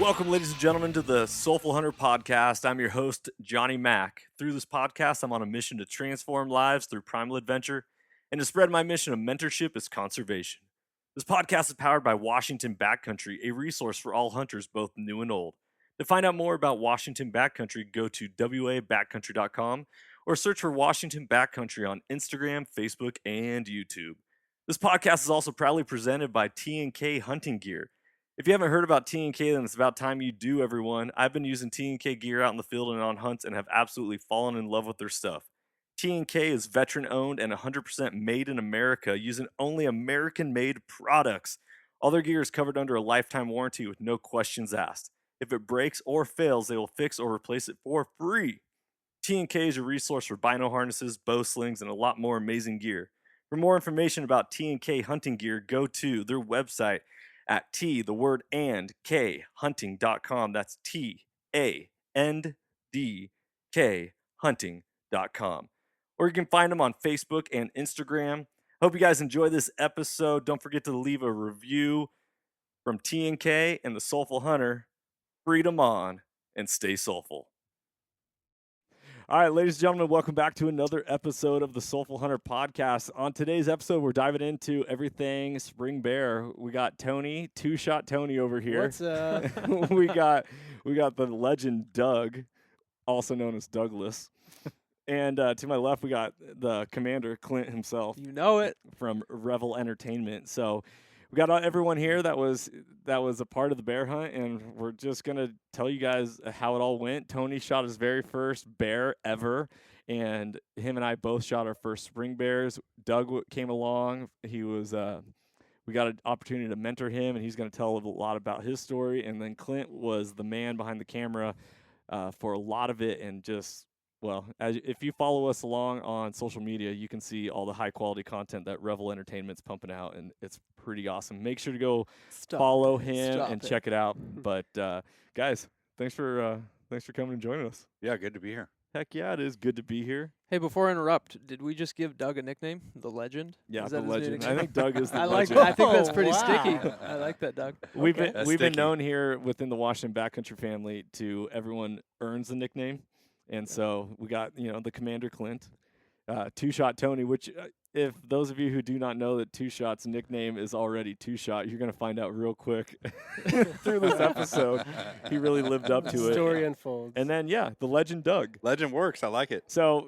Welcome, ladies and gentlemen, to the Soulful Hunter podcast. I'm your host, Johnny Mack. Through this podcast, I'm on a mission to transform lives through primal adventure and to spread my mission of mentorship as conservation. This podcast is powered by Washington Backcountry, a resource for all hunters, both new and old. To find out more about Washington Backcountry, go to wabackcountry.com or search for Washington Backcountry on Instagram, Facebook, and YouTube. This podcast is also proudly presented by T&K Hunting Gear. If you haven't heard about T&K, then it's about time you do, everyone. I've been using T&K gear out in the field and on hunts and have absolutely fallen in love with their stuff. T&K is veteran-owned and 100% made in America, using only American-made products. All their gear is covered under a lifetime warranty with no questions asked. If it breaks or fails, they will fix or replace it for free. T&K is your resource for bino harnesses, bow slings, and a lot more amazing gear. For more information about T&K hunting gear, go to their website at hunting.com. That's TANDK hunting.com. Or you can find them on Facebook and Instagram. Hope you guys enjoy this episode. Don't forget to leave a review from T&K and the Soulful Hunter. Freedom on and stay soulful. All right, ladies and gentlemen, welcome back to another episode of the Soulful Hunter podcast. On today's episode, we're diving into everything spring bear. We got Tony, two-shot Tony over here. What's up? we got the legend Doug, also known as Douglas. And to my left, we got the commander, Clint himself. You know it. From Revol Entertainment. So we got everyone here that was a part of the bear hunt, and we're just going to tell you guys how it all went. Tony shot his very first bear ever, and him and I both shot our first spring bears. Doug came along. He was we got an opportunity to mentor him, and he's going to tell a lot about his story. And then Clint was the man behind the camera for a lot of it, and just, well, if you follow us along on social media, you can see all the high-quality content that Revol Entertainment's pumping out, and it's pretty awesome. Make sure to go follow him and check it out. But, guys, thanks for coming and joining us. Yeah, good to be here. Heck yeah, it is good to be here. Hey, before I interrupt, did we just give Doug a nickname? The Legend? Yeah, Is the that his new legend. nickname? I think Doug is the I like legend. that. I think that's pretty Wow. sticky. I like that, Doug. We've That's been sticky. known here within the Washington Backcountry family to everyone earns the nickname. And so we got, the Commander Clint, Two-Shot Tony, which if those of you who do not know that Two-Shot's nickname is already Two-Shot, you're going to find out real quick through this episode. He really lived up to it. Story unfolds. And then, the legend Doug. Legend works. I like it. So,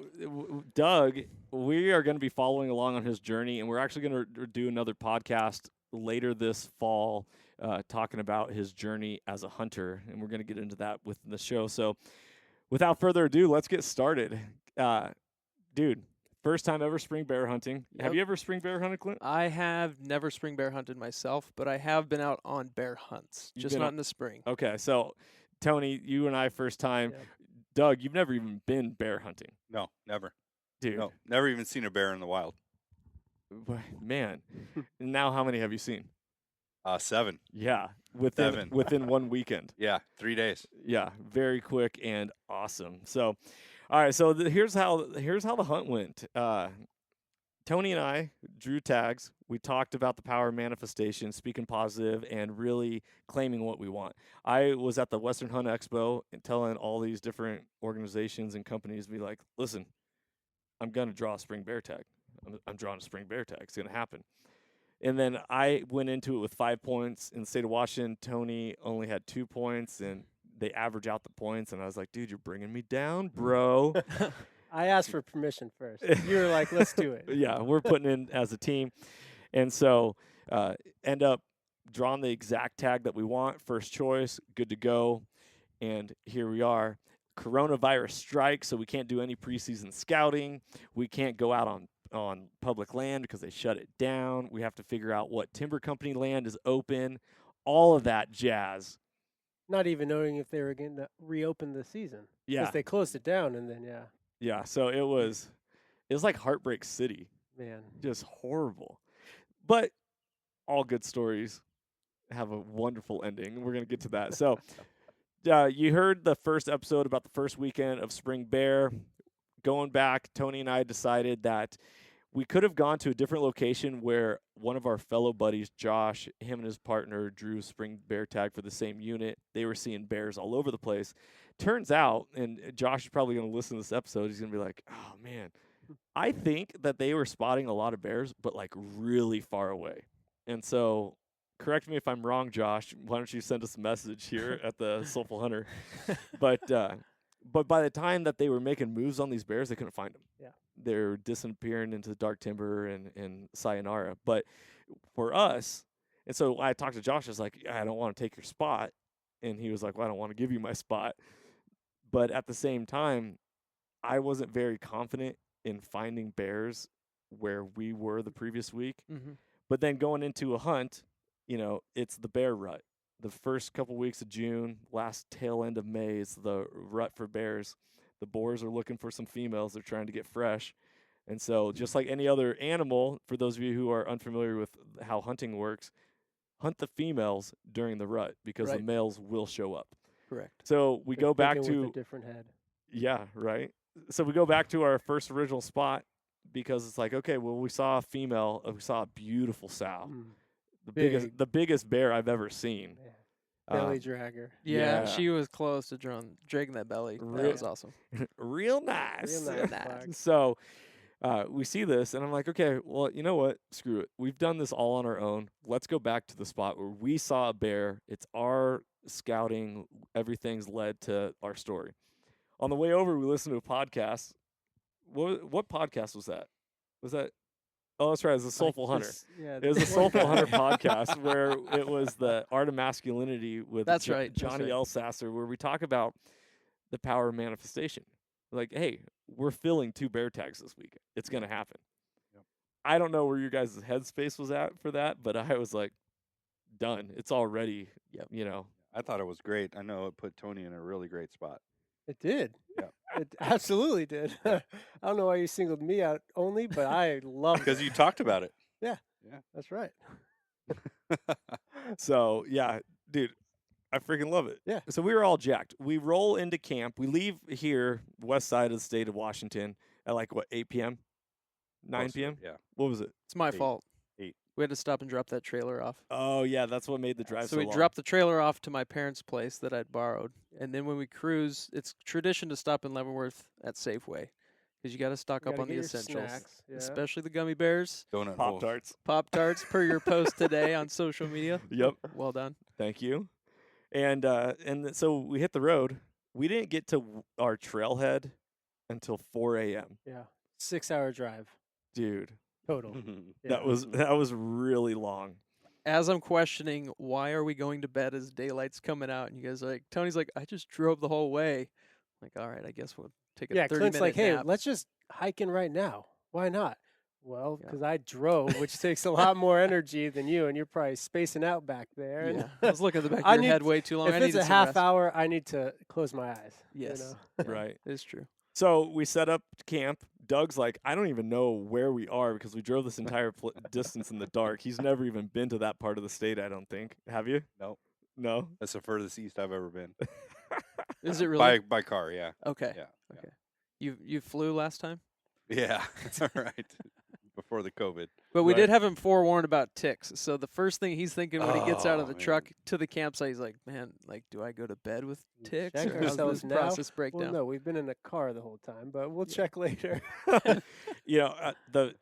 Doug, we are going to be following along on his journey, and we're actually going to do another podcast later this fall talking about his journey as a hunter, and we're going to get into that within the show. So, without further ado, let's get started. Dude, first time ever spring bear hunting. Yep. Have you ever spring bear hunted, Clint? I have never spring bear hunted myself, but I have been out on bear hunts, You've just been not on- in the spring. Okay, so Tony, you and I first time. Yeah. Doug, you've never even been bear hunting. No, never. Dude, No, never even seen a bear in the wild. man. Now how many have you seen? 7. Yeah, Seven. within 1 weekend. Yeah, 3 days. Yeah, very quick and awesome. So, all right. So here's how the hunt went. Tony and I drew tags. We talked about the power of manifestation, speaking positive, and really claiming what we want. I was at the Western Hunt Expo and telling all these different organizations and companies, be like, listen, I'm gonna draw a spring bear tag. I'm drawing a spring bear tag. It's gonna happen. And then I went into it with 5 points. In the state of Washington, Tony only had 2 points, and they average out the points. And I was like, dude, you're bringing me down, bro. I asked for permission first. You were like, let's do it. Yeah, we're putting in as a team. And so end up drawing the exact tag that we want. First choice, good to go. And here we are. Coronavirus strikes, so we can't do any preseason scouting. We can't go out on public land because they shut it down. We have to figure out what timber company land is open, all of that jazz. Not even knowing if they were going to reopen the season. Yeah. Because they closed it down and then, Yeah, so it was like Heartbreak City, man. just horrible. But all good stories have a wonderful ending. We're going to get to that. So you heard the first episode about the first weekend of spring bear. Going back, Tony and I decided that we could have gone to a different location where one of our fellow buddies, Josh, him and his partner drew spring bear tag for the same unit. They were seeing bears all over the place. Turns out, and Josh is probably going to listen to this episode, he's going to be like, oh, man, I think that they were spotting a lot of bears, but like really far away. And so, correct me if I'm wrong, Josh. Why don't you send us a message here at the Soulful Hunter? But by the time that they were making moves on these bears, they couldn't find them. Yeah. They're disappearing into the dark timber and sayonara. But for us, and so I talked to Josh, I was like, I don't want to take your spot. And he was like, well, I don't want to give you my spot. But at the same time, I wasn't very confident in finding bears where we were the previous week. Mm-hmm. But then going into a hunt, it's the bear rut. The first couple weeks of June, last tail end of May is the rut for bears. The boars are looking for some females. They're trying to get fresh. And so just like any other animal, for those of you who are unfamiliar with how hunting works, hunt the females during the rut because the Right. males will show up. Correct. So we go back Thinking with to a different head. yeah, right. So we go back to our first original spot because it's like, okay, well, we saw a female, we saw a beautiful sow, Mm. Big. the biggest bear I've ever seen. Yeah. Belly Um, dragger. Yeah, Yeah. she was close to dragging that belly. That Real- was awesome. real nice. Real nice, Clark. So we see this, and I'm like, okay, well, you know what? Screw it. We've done this all on our own. Let's go back to the spot where we saw a bear. It's our scouting. Everything's led to our story. On the way over, we listened to a podcast. What podcast was that? Was that? Oh, that's right. It was the Soulful Hunter. It was a Soulful Hunter podcast where it was the Art of Masculinity with That's right, that's Johnny right. L. Sasser, where we talk about the power of manifestation. Like, hey, we're filling 2 bear tags this week. It's going to happen. Yep. I don't know where your guys' headspace was at for that, but I was like, done. It's already, Yep. I thought it was great. I know it put Tony in a really great spot. It did. Yeah. It absolutely did. I don't know why you singled me out only, but I love Because you talked about it. That's right. So, yeah, dude, I freaking love it. Yeah. So we were all jacked. We roll into camp. We leave here, west side of the state of Washington, at like, 8 p.m.? 9 Close to it, p.m.? Yeah. What was it? It's my 8. fault. 8. We had to stop and drop that trailer off. Oh, yeah, that's what made the drive So so we long. dropped the trailer off to my parents' place that I'd borrowed. And then when we cruise, it's tradition to stop in Leavenworth at Safeway because you got to stock You up gotta on the get your essentials, snacks, yeah. especially the gummy bears, Donut hole. Pop-Tarts. Pop-Tarts, per your post today on social media. Yep. Well done. Thank you. And so we hit the road. We didn't get to our trailhead until 4 a.m. Yeah. 6-hour drive Dude, total. Yeah. that was really long. As I'm questioning, why are we going to bed as daylight's coming out? And you guys are like, Tony's like, I just drove the whole way. I'm like, all right, I guess we'll take a 30-minute Clint's like, hey, nap. let's just hike in right now. Why not? Well, Yeah. because I drove, which takes a lot more energy than you, and you're probably spacing out back there. and Yeah, I was looking at the back of I your need- head way too long. if I it's needed a some half rest. hour, I need to close my eyes. Yes. You know? Right. It's true. So we set up camp. Doug's like, I don't even know where we are because we drove this entire distance in the dark. He's never even been to that part of the state, I don't think. Have you? Nope. No? That's the furthest east I've ever been. Is it really? By car, yeah. Okay. Yeah. Okay. You flew last time? Yeah. That's all right. Before the COVID. But we Right. did have him forewarned about ticks. So the first thing he's thinking when he gets out of Oh, the man. truck to the campsite, he's like, man, like, do I go to bed with ticks? Check Or how's ourselves this now. process break Well, down? no, we've been in a car the whole time, but we'll check later. The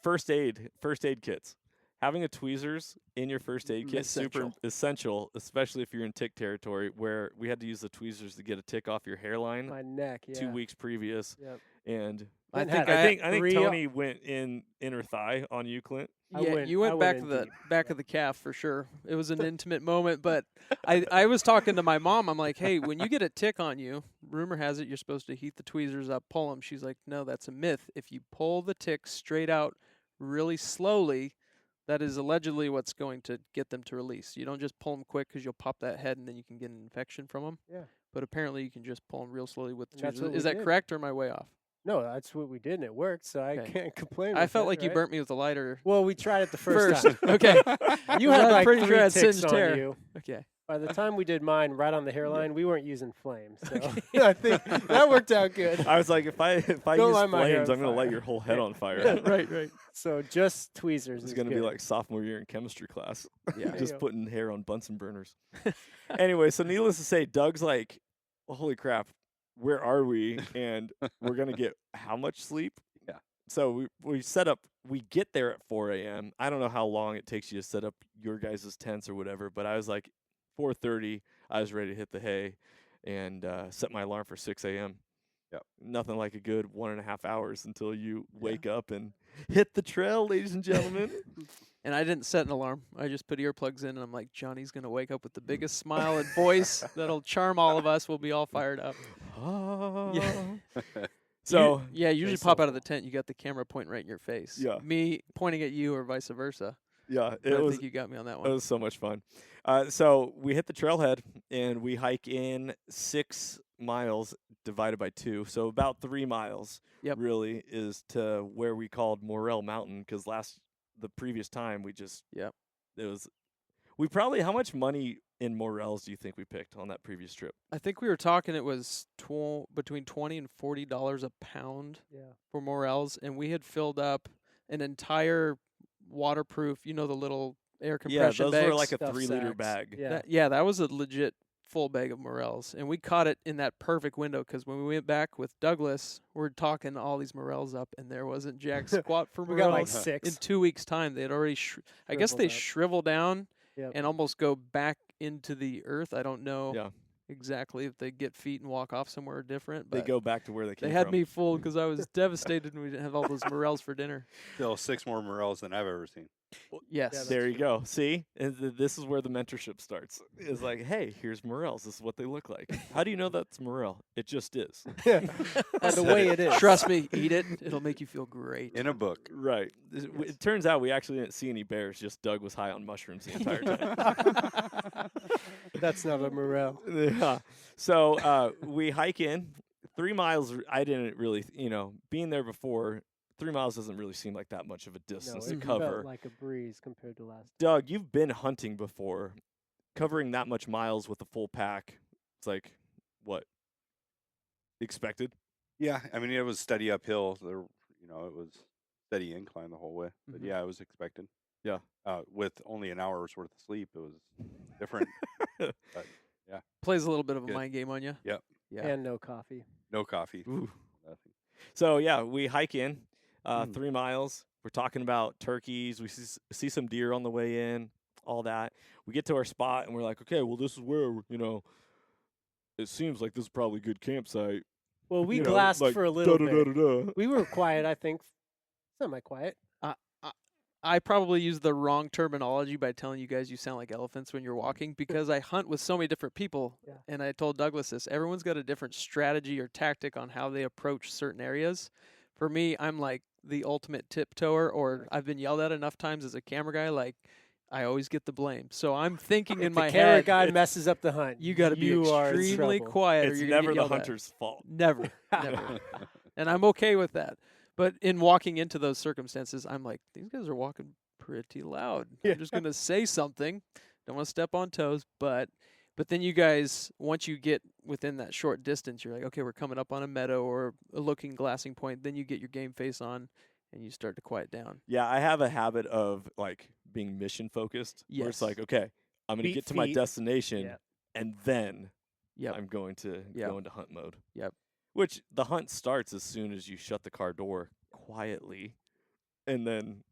first aid kits. Having a tweezers in your first aid kit is super essential, especially if you're in tick territory, where we had to use the tweezers to get a tick off your hairline My neck, yeah. 2 weeks previous, Yep. and I Clint think had I think three- Tony went in inner thigh on you, Clint. I Yeah, went- you I went went back in to the deep. back of the calf for sure. It was an intimate moment, but I was talking to my mom. I'm like, hey, when you get a tick on you, rumor has it you're supposed to heat the tweezers up, pull them. She's like, no, that's a myth. If you pull the tick straight out really slowly, that is allegedly what's going to get them to release. You don't just pull them quick because you'll pop that head and then you can get an infection from them. Yeah. But apparently you can just pull them real slowly with the And that's tweezers. what Is we that did. correct or am I way off? No, that's what we did, and it worked, so I Okay. can't complain. I with felt it, like you right? burnt me with a lighter. Well, we tried it the first time. okay. You I'm had like pretty 3 sure I had ticks singed on hair. you. Okay. By the time we did mine, right on the hairline, we weren't using flames. So I think that worked out good. I was like, if I Don't use light my hair flames, on I'm gonna light fire. your whole head on fire. right. So just tweezers It's is gonna be good. like sophomore year in chemistry class. Yeah. There you Just go. putting hair on Bunsen burners. Anyway, so needless to say, Doug's like, well, holy crap, where are we? And we're gonna get how much sleep? Yeah. So we set up. We get there at 4 a.m. I don't know how long it takes you to set up your guys' tents or whatever, but I was like, 4:30. I was ready to hit the hay, and set my alarm for 6 a.m. Yep. Nothing like a good 1.5 hours until you wake up and hit the trail, ladies and gentlemen. And I didn't set an alarm. I just put earplugs in, and I'm like, Johnny's gonna wake up with the biggest smile and voice that'll charm all of us. We'll be all fired up. So You usually Very pop out of soulful. the tent. You got the camera pointing right in your face. Yeah. Me pointing at you, or vice versa. yeah, But it I was think you got me on that it one. was so much fun. So we hit the trailhead and we hike in 6 miles divided by 2, so about 3 miles. Yep. Really is to where we called Morel Mountain because the previous time we just Yep. it was we probably how much money in Morels do you think we picked on that previous trip? I think we were talking. It was between $20 and $40 a pound Yeah. for morels, and we had filled up an entire waterproof. The little air Yeah, compression those bags. were like a Stuff 3-liter sacks. bag. Yeah. That was a legit full bag of morels, and we caught it in that perfect window because when we went back with Douglas, we're talking all these morels up, and there wasn't jack squat for We got like morels. 6. In 2 weeks' time, they had already. I guess they Shriveled up. shrivel down Yep. and almost go back into the earth. I don't know Yeah, exactly if they get feet and walk off somewhere different. they But go back to where they came they had from. me fooled because I was devastated when we didn't have all those morels for dinner. Still 6 more morels than I've ever seen. Yes. that's There you go. See, and this is where the mentorship starts. It's like, hey, here's morels. This is what they look like. How do you know that's morel? It just is. The way it is. Trust me, eat it. It'll make you feel great. In a book. Right. It turns out we actually didn't see any bears. Just Doug was high on mushrooms the entire time. That's not a morel. Yeah. So we hike in 3 miles. I didn't really, being there before. 3 miles doesn't really seem like that much of a No, distance it to felt cover. like a breeze compared to last. Doug, you've been hunting before. Covering that much miles with a full pack, it's like, what? Expected? Yeah, I mean, it was steady uphill. There, it was steady incline the whole way. But Mhm. yeah, it was expected. Yeah. With only an hour's worth of sleep, it was different. Plays a little bit of a Good. mind game on you. Yep. Yeah. And no coffee. No coffee. Ooh. Nothing. So, yeah, we hike in 3 miles. We're talking about turkeys. We see some deer on the way in, all that. We get to our spot, and we're like, okay, well, this is where, it seems like this is probably a good campsite. Well, we You know, glassed like, for a little bit. da-da-da-da-da. We were quiet, I think. Semi-quiet. I probably used the wrong terminology by telling you guys you sound like elephants when you're walking because I hunt with so many different people. Yeah. And I told Douglas this. Everyone's got a different strategy or tactic on how they approach certain areas. For me, I'm like the ultimate tiptoer, or I've been yelled at enough times as a camera guy, like I always get the blame. So I'm thinking in If my the camera head, guy messes up the hunt, you got to be you are in extremely trouble. quiet or It's you're gonna never get the yelled at. hunter's fault. Never. Never. And I'm okay with that. But in walking into those circumstances, I'm like, these guys are walking pretty loud. Yeah. I'm just gonna say something. Don't want to step on toes, but then you guys, once you get within that short distance, you're like, okay, we're coming up on a meadow or a looking glassing point. Then you get your game face on, and you start to quiet down. Yeah, I have a habit of, like, being mission focused. Where it's Yes. like, okay, I'm going to Feet, get to my feet. destination, Yeah. and then Yep. I'm going to Yep. go into hunt mode. Yep. Which the hunt starts as soon as you shut the car door quietly, and then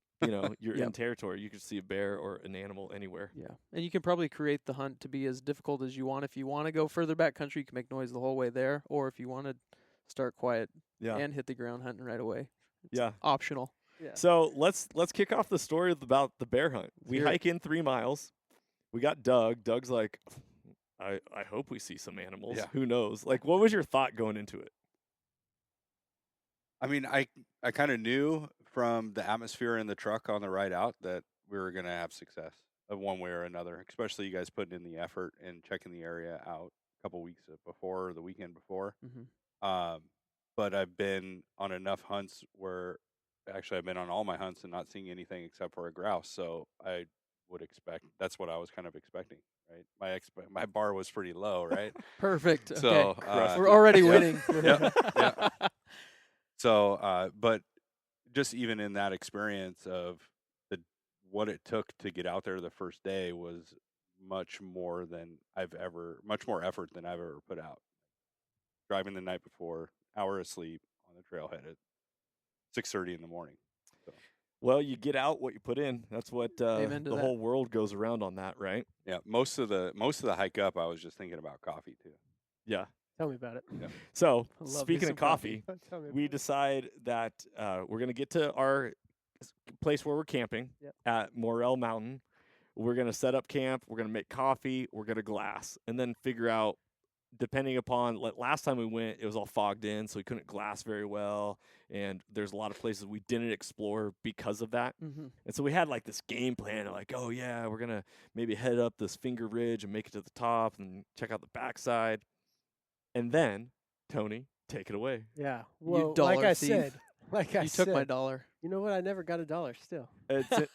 you're Yep. in territory. You can see a bear or an animal anywhere. Yeah, and you can probably create the hunt to be as difficult as you want. If you want to go further backcountry, you can make noise the whole way there, or if you want to start quiet Yeah, and hit the ground hunting right away, it's yeah. optional. Yeah. So let's kick off the story about the bear hunt. We hear it. hike in 3 miles. We got Doug. Doug's like, I hope we see some animals. Yeah. Who knows? Like, what was your thought going into it? I mean, I kind of knew from the atmosphere in the truck on the ride out that we were going to have success of one way or another, especially you guys putting in the effort and checking the area out a couple weeks before or the weekend before. Mm-hmm. But I've been on enough hunts where actually I've been on all my hunts and not seeing anything except for a grouse. So I would expect. That's what I was kind of expecting, right? My bar was pretty low, right? Perfect. Okay. So We're already yeah. winning. Yeah. So, but just even in that experience of what it took to get out there the first day was much more effort than I've ever put out. Driving the night before, hour of sleep on the trailhead at 6:30 in the morning. So Well, you get out what you put in. That's what Amen to the that. whole world goes around on that, right? yeah, most of the hike up, I was just thinking about coffee too. Yeah. Tell me about it. So I love me speaking some of coffee, Tell me we about decide that we're going to get to our place where we're camping Yep. at Morel Mountain. We're going to set up camp. We're going to make coffee. We're going to glass, and then figure out, depending upon, like last time we went, it was all fogged in, so we couldn't glass very well. And there's a lot of places we didn't explore because of that. Mm-hmm. And so we had like this game plan of like, oh yeah, we're going to maybe head up this finger ridge and make it to the top and check out the backside. And then, Tony, take it away. Yeah. Well, like dollar I thief. said, You took my dollar. You know what? I never got $1 still.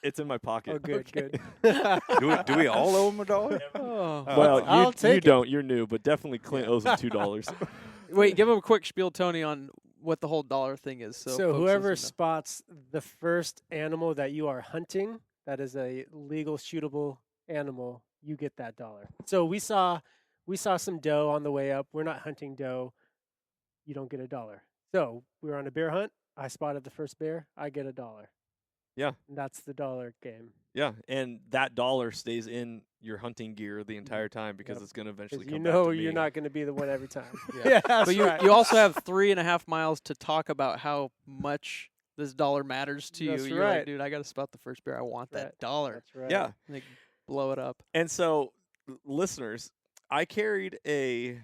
It's in my pocket. Oh, good, Okay. good. Do we all owe him $1? Oh. Well, I'll take you it. don't. You're new, but definitely Clint owes him $2. Wait, give him a quick spiel, Tony, on what the whole dollar thing is. So, folks whoever listen spots the first animal that you are hunting, that is a legal shootable animal, you get that $1. So we saw some doe on the way up. We're not hunting doe. You don't get $1. So we were on a bear hunt. I spotted the first bear. I get $1. Yeah. And that's the dollar game. Yeah, and that dollar stays in your hunting gear the entire time because Yep. it's going to eventually 'Cause come you back know to me. you're not going to be the one every time. Yeah. yeah, that's but you right. you also have 3.5 miles to talk about how much this dollar matters to That's you. You're like, right. dude, I got to spot the first bear. I want Right. that dollar. That's right. Yeah, Like, blow it up. and so listeners, I carried a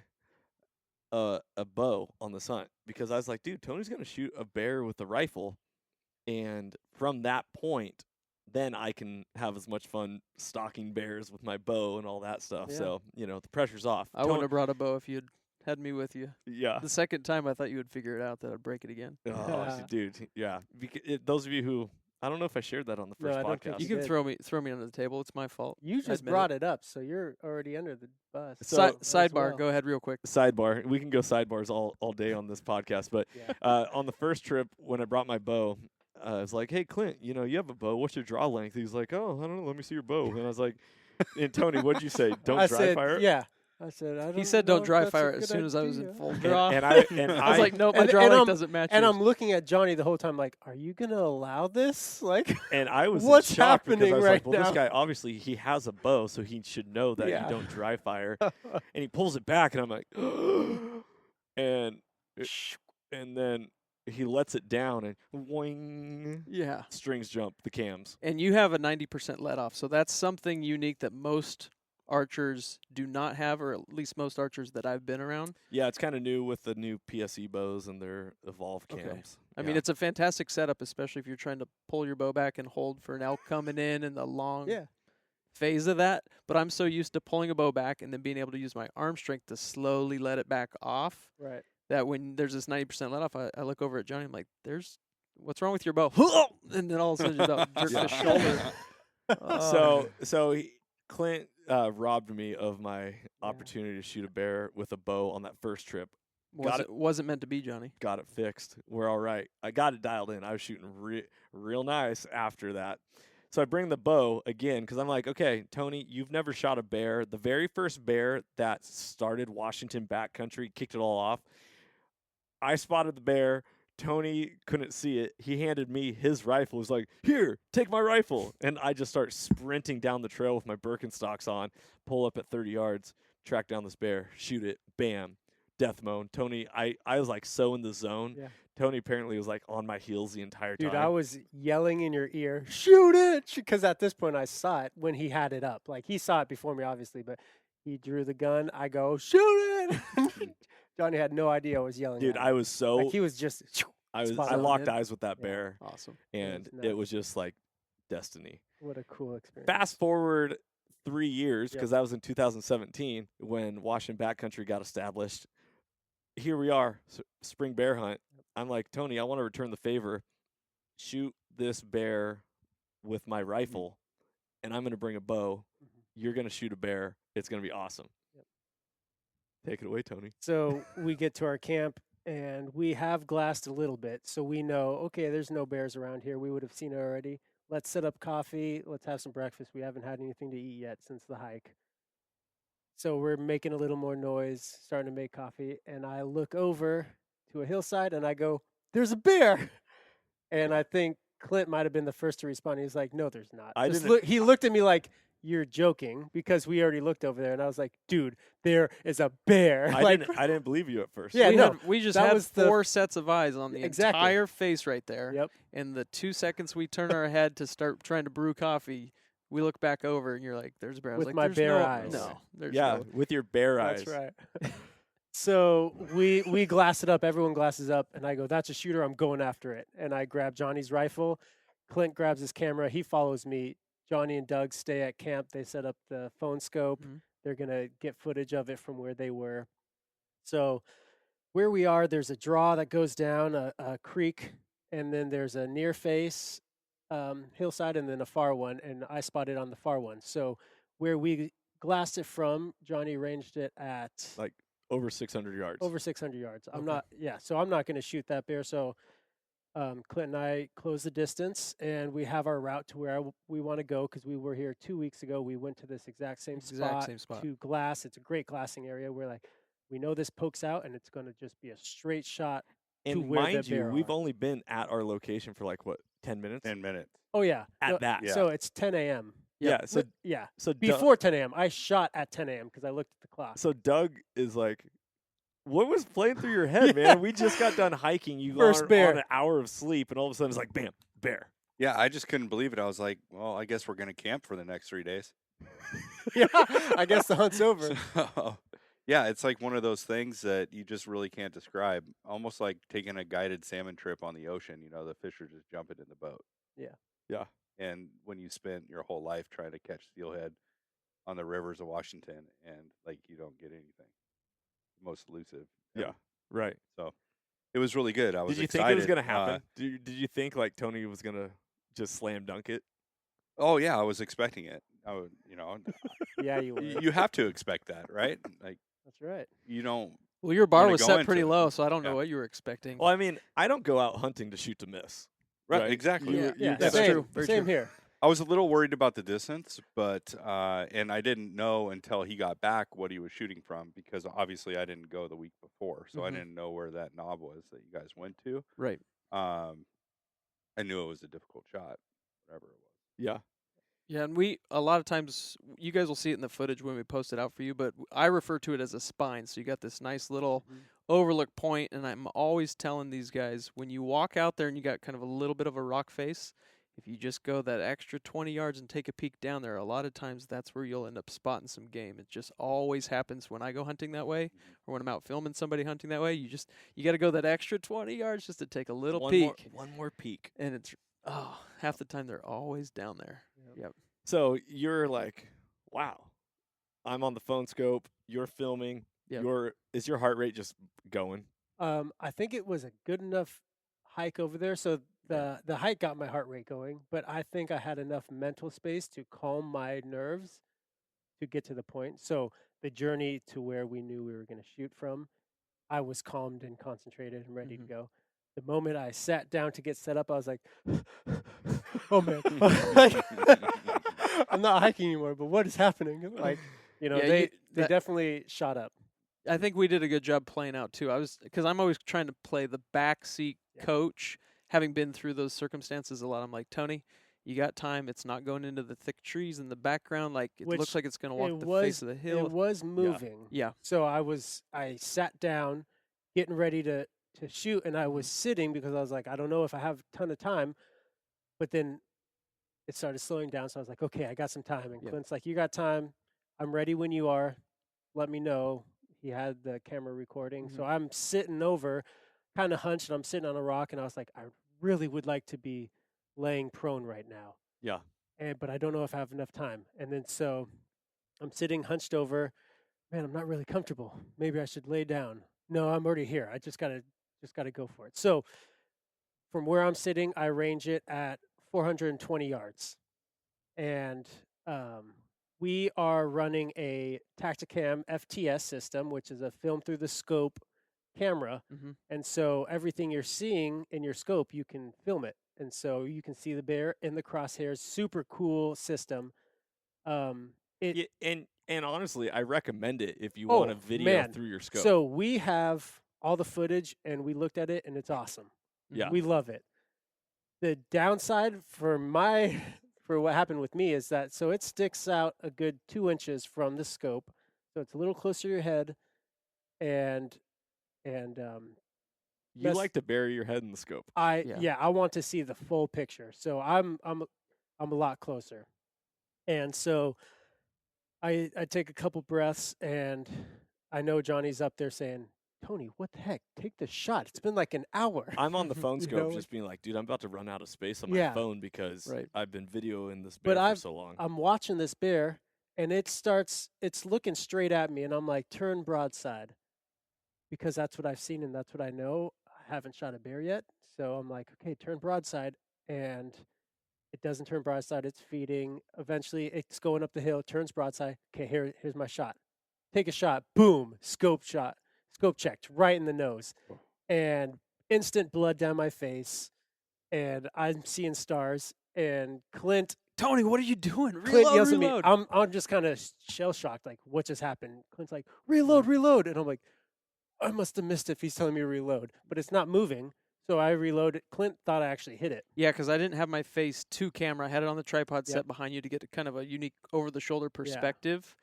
bow on this hunt because I was like, dude, Tony's going to shoot a bear with a rifle, and from that point, then I can have as much fun stalking bears with my bow and all that stuff. Yeah. So, the pressure's off. I wouldn't have brought a bow if you'd had me with you. Yeah. The second time, I thought you would figure it out that I'd break it again. Oh, dude. Yeah. Those of you who, I don't know if I shared that on the No, first I don't think podcast. You You can did. throw me under the table. It's my fault. You just admit brought it up, so you're already under the bus. So- Sidebar. well. Go ahead, real quick. Sidebar. We can go sidebars all day on this podcast. But Yeah. on the first trip, when I brought my bow, I was like, hey, Clint, you have a bow. What's your draw length? He's like, oh, I don't know. Let me see your bow. And I was like, and Tony, what'd you say? Don't I dry said, fire? Yeah. I said, I don't He said, know "Don't if dry that's a fire" as good soon as I was in idea. full And, draw. and I and I was like, "Nope, my and- draw and length I'm- doesn't match." And yours. I'm looking at Johnny the whole time, like, are you gonna allow this? Like, and I was What's in shock because I happening was right like, well, now? this guy obviously he has a bow, so he should know that Yeah. you don't dry fire. And he pulls it back, and I'm like, and then he lets it down, and wing, yeah. strings jump the cams. And you have a 90% let off, so that's something unique that most archers do not have, or at least most archers that I've been around. Yeah, it's kind of new with the new PSE bows and their Evolve Okay. cams. I mean, it's a fantastic setup, especially if you're trying to pull your bow back and hold for an elk coming in and the long yeah. phase of that. But I'm so used to pulling a bow back and then being able to use my arm strength to slowly let it back off Right. that when there's this 90% let off, I look over at Johnny. I'm like, what's wrong with your bow? And then all of a sudden, you jerk the shoulder. So Clint robbed me of my opportunity to shoot a bear with a bow on that first trip. Wasn't meant to be, Johnny. Got it fixed. We're all right. I got it dialed in. I was shooting real nice after that. So I bring the bow again because I'm like, okay, Tony, you've never shot a bear. The very first bear that started Washington backcountry, kicked it all off. I spotted the bear. Tony couldn't see it. He handed me his rifle. He was like, here, take my rifle. And I just start sprinting down the trail with my Birkenstocks on, pull up at 30 yards, track down this bear, shoot it, bam, death moan. Tony, I was like so in the zone. Yeah. Tony apparently was like on my heels the entire time. Dude, I was yelling in your ear, shoot it! Because at this point I saw it when he had it up. Like, he saw it before me, obviously, but he drew the gun. I go, shoot it! Johnny had no idea I was yelling Dude, at him. I was so Like, he was just, I spot I on, locked man. eyes with that Yeah. bear, Awesome. and was it nuts. was just like destiny. what a cool experience. Fast forward 3 years, Yep. because that was in 2017 when Washington Backcountry got established. Here we are, spring bear hunt. I'm like, Tony, I want to return the favor. Shoot this bear with my rifle. and I'm going to bring a bow. Mhm. You're going to shoot a bear. It's going to be awesome. Yep. Take it away, Tony. So we get to our camp and we have glassed a little bit. So we know, okay, there's no bears around here. We would have seen it already. Let's set up coffee. Let's have some breakfast. We haven't had anything to eat yet since the hike. So we're making a little more noise, starting to make coffee. And I look over to a hillside and I go, there's a bear. And I think Clint might have been the first to respond. He's like, no, there's not. I Just didn't- he looked at me like, you're joking, because we already looked over there. And I was like, dude, there is a bear. I didn't believe you at first. Yeah, no, we just that had was the- 4 sets of eyes on the Exactly. entire face right there. Yep. And the 2 seconds we turn our head to start trying to brew coffee, we look back over and you're like, there's a bear. I was With like, my "There's bare no, eyes." No, there's Yeah, no. with your bear eyes. That's right. So we glass it up. Everyone glasses up, and I go, "That's a shooter. I'm going after it." And I grab Johnny's rifle. Clint grabs his camera. He follows me. Johnny and Doug stay at camp. They set up the phone scope. Mhm. They're gonna get footage of it from where they were. So where we are, there's a draw that goes down a creek, and then there's a near face hillside, and then a far one. And I spotted on the far one. So where we glassed it from, Johnny ranged it at Like over 600 yards. over 600 yards. I'm Okay. not, yeah. So I'm not going to shoot that bear. So Clint and I close the distance, and we have our route to where we want to go, because we were here 2 weeks ago. We went to this exact same spot to glass. It's a great glassing area where, like, we know this pokes out, and it's going to just be a straight shot. And where the mind you, bear we've are. only been at our location for like, what, 10 minutes? 10 minutes. Oh yeah, At No, that. Yeah. So it's 10 a.m. Yeah. So, Yeah, so, Doug, before 10 a.m. I shot at 10 a.m. because I looked at the clock. so Doug is like, what was playing through your head, Yeah. man? We just got done hiking. You First on bear. an hour of sleep, and all of a sudden it's like, bam, bear. Yeah, I just couldn't believe it. I was like, well, I guess we're going to camp for the next 3 days. Yeah, I guess the hunt's over. So, yeah, it's like one of those things that you just really can't describe. Almost like taking a guided salmon trip on the ocean. You know, the fish are just jumping in the boat. Yeah. Yeah. And when you spent your whole life trying to catch steelhead on the rivers of Washington, and like you don't get anything, most elusive. Yeah. Right. So it was really good. I was Did you excited. think it was going to happen? Did you think like Tony was going to just slam dunk it? Oh yeah, I was expecting it. I would, Yeah, you were. you have to expect that, right? Like That's right. you don't. Well, your bar wanna was go set into pretty it. low, so I don't know Yeah. what you were expecting. Well, I mean, I don't go out hunting to shoot to miss. Right, exactly. Yeah. Yeah, That's same, true. Very same true. here. I was a little worried about the distance, but and I didn't know until he got back what he was shooting from, because obviously I didn't go the week before, so I Mhm. didn't know where that knob was that you guys went to. Right. I knew it was a difficult shot, whatever it was. Yeah. Yeah, and a lot of times, you guys will see it in the footage when we post it out for you, but I refer to it as a spine. So you got this nice little Mhm. overlook point, and I'm always telling these guys, when you walk out there and you got kind of a little bit of a rock face, if you just go that extra 20 yards and take a peek down there, a lot of times that's where you'll end up spotting some game. It just always happens when I go hunting that way, or when I'm out filming somebody hunting that way. You got to go that extra 20 yards just to take a little peek, One more peek. and it's half the time they're always down there. Yep. So you're like, wow, I'm on the phone scope. You're filming. Yep. Is your heart rate just going? I think it was a good enough hike over there. So the hike got my heart rate going, but I think I had enough mental space to calm my nerves to get to the point. So the journey to where we knew we were going to shoot from, I was calmed and concentrated and ready to go. The moment I sat down to get set up, I was like, oh man, I'm not hiking anymore, but what is happening? Like, Yeah, they that- definitely shot up. I think we did a good job playing out too. Because I'm always trying to play the backseat Yeah. coach, having been through those circumstances a lot. I'm like, Tony, you got time. It's not going into the thick trees in the background. Like, it Which looks like it's going to walk it the was- face of the hill. It was moving. Yeah. So I sat down, getting ready to shoot, and I was Mm-hmm. sitting because I was like, I don't know if I have a ton of time. But then it started slowing down, so I was like, okay, I got some time. And Yep. Clint's like, you got time. I'm ready when you are. Let me know. He had the camera recording, Mm-hmm. so I'm sitting over, kind of hunched, and I'm sitting on a rock, and I was like, I really would like to be laying prone right now. Yeah. But I don't know if I have enough time. And then so I'm sitting hunched over. Man, I'm not really comfortable. Maybe I should lay down. No, I'm already here. I just gotta go for it. So from where I'm sitting, I range it at 420 yards. And we are running a Tacticam FTS system, which is a film through the scope camera. Mm-hmm. And so everything you're seeing in your scope, you can film it. And so you can see the bear in the crosshairs. Super cool system. It Yeah, and honestly, I recommend it if you Oh, want a video man. through your scope. So we have all the footage and we looked at it and it's awesome. Yeah. We love it. The downside for what happened with me is that so it sticks out a good 2 inches from the scope. So it's a little closer to your head and you mess- like to bury your head in the scope. Yeah. I want to see the full picture. So I'm a lot closer. And so I take a couple breaths and I know Johnny's up there saying, Tony, what the heck? Take the shot. It's been like an hour. I'm on the phone You scope know? just being like, dude, I'm about to run out of space on my Yeah. phone because Right. I've been videoing this But bear for so long. I'm watching this bear and it's looking straight at me and I'm like, turn broadside. Because that's what I've seen and that's what I know. I haven't shot a bear yet. So I'm like, okay, turn broadside. And it doesn't turn broadside. It's feeding. Eventually it's going up the hill, turns broadside. Okay, here's my shot. Take a shot. Boom. Scope shot. Scope checked right in the nose. And instant blood down my face. And I'm seeing stars. And Clint Tony, what are you doing? Clint yells at me. Reload. I'm just kind of shell shocked, like what just happened. Clint's like, reload, and I'm like, I must have missed it if he's telling me to reload, but it's not moving. So I reloaded. Clint thought I actually hit it. Yeah, because I didn't have my face to camera. I had it on the tripod Yep. set behind you to get kind of a unique over-the-shoulder perspective.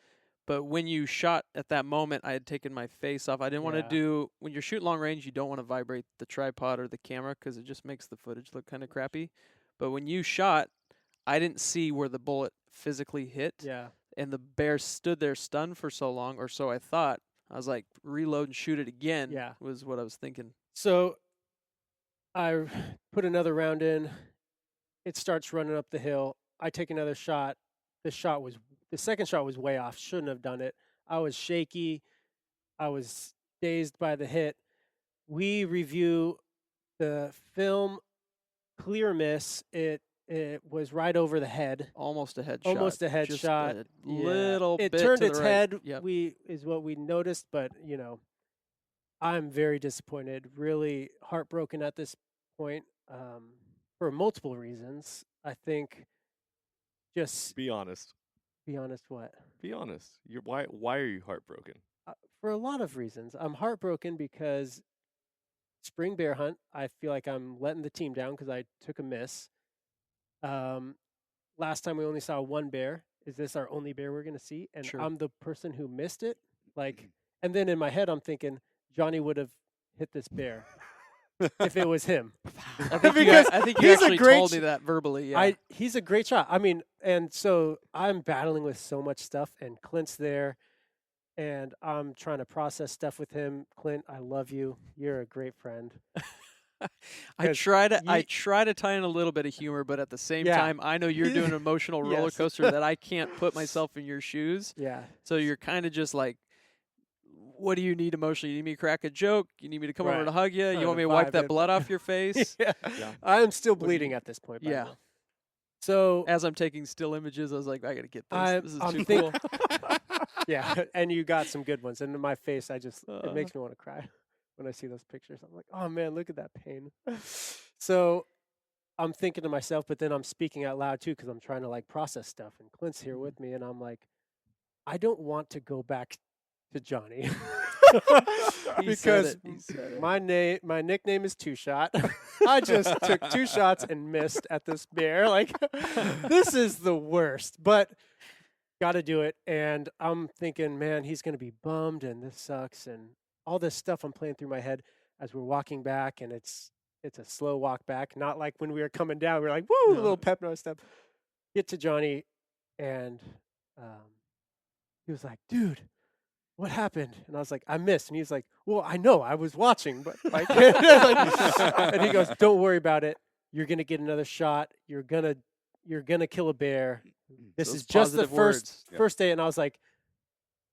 But when you shot at that moment, I had taken my face off. I didn't want to Yeah. do – when you're shooting long range, you don't want to vibrate the tripod or the camera because it just makes the footage look kind of crappy. But when you shot, I didn't see where the bullet physically hit. Yeah. And the bear stood there stunned for so long, or so I thought. I was like, reload and shoot it again Yeah. was what I was thinking. So I put another round in. It starts running up the hill. I take another shot. The second shot was way off. Shouldn't have done it. I was shaky. I was dazed by the hit. We review the film. Clear miss. It was right over the head. Almost a headshot. Almost a Just headshot. a Yeah. little It bit turned to its the right. head. Yep. Is what we noticed, but I'm very disappointed. Really heartbroken at this point for multiple reasons. I think just Be honest. be honest. What? Be honest. Why are you heartbroken? For a lot of reasons, I'm heartbroken because spring bear hunt. I feel like I'm letting the team down because I took a miss. Last time we only saw one bear. Is this our only bear we're going to see? And Sure. I'm the person who missed it. And then in my head, I'm thinking Johnny would have hit this bear if it was him. I think Because I think you he's a actually great told me that verbally. Yeah. He's a great shot. I mean, and so I'm battling with so much stuff, and Clint's there, and I'm trying to process stuff with him. Clint, I love you. You're a great friend. I 'cause try you- to tie in a little bit of humor, but at the same Yeah. time, I know you're doing an emotional roller Yes. coaster that I can't put myself in your shoes. Yeah. So you're kind of just like, what do you need emotionally? You need me to crack a joke? You need me to come over Right. to hug you? Trying You want to me to wipe vibe that it. blood off your face? Yeah. Yeah. I'm still do you bleeding need? at this point. By the Yeah. way. So As I'm taking still images, I was like, I got to get this. I'm This is I'm too think- cool. yeah, and you got some good ones. And in my face, it Uh. makes me want to cry when I see those pictures. I'm like, oh man, look at that pain. So I'm thinking to myself, but then I'm speaking out loud too because I'm trying to like process stuff. And Clint's here with me, and I'm like, I don't want to go back to Johnny He said because it. He said it. my nickname is Two Shot. I just took 2 shots and missed at this bear. Like, this is the worst, but got to do it. And I'm thinking, man, he's going to be bummed, and this sucks, and all this stuff I'm playing through my head as we're walking back, and it's a slow walk back, not like when we were coming down. We are like, woo, a No. little pep in our step. Get to Johnny, and he was like, dude, what happened? And I was like, I missed. And he was like, well, I know, I was watching, but like, and he goes, don't worry about it. You're gonna get another shot. You're gonna kill a bear. This Those is just the positive words. first day. And I was like,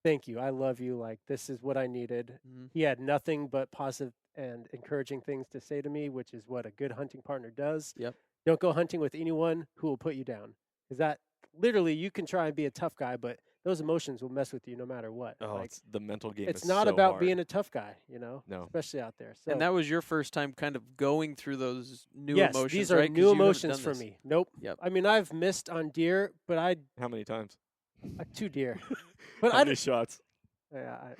thank you. I love you. Like, this is what I needed. Mhm. He had nothing but positive and encouraging things to say to me, which is what a good hunting partner does. Yep. Don't go hunting with anyone who will put you down, because that literally you can try and be a tough guy, but those emotions will mess with you no matter what. Oh, Like, it's the mental game. it's is not so about hard. being a tough guy, No. especially out there. So And that was your first time kind of going through those new yes, emotions, these are right? 'Cause new you haven't emotions done for this. me. Nope. Yep. I mean, I've missed on deer, but How many times? 2 deer. But How many shots? yeah,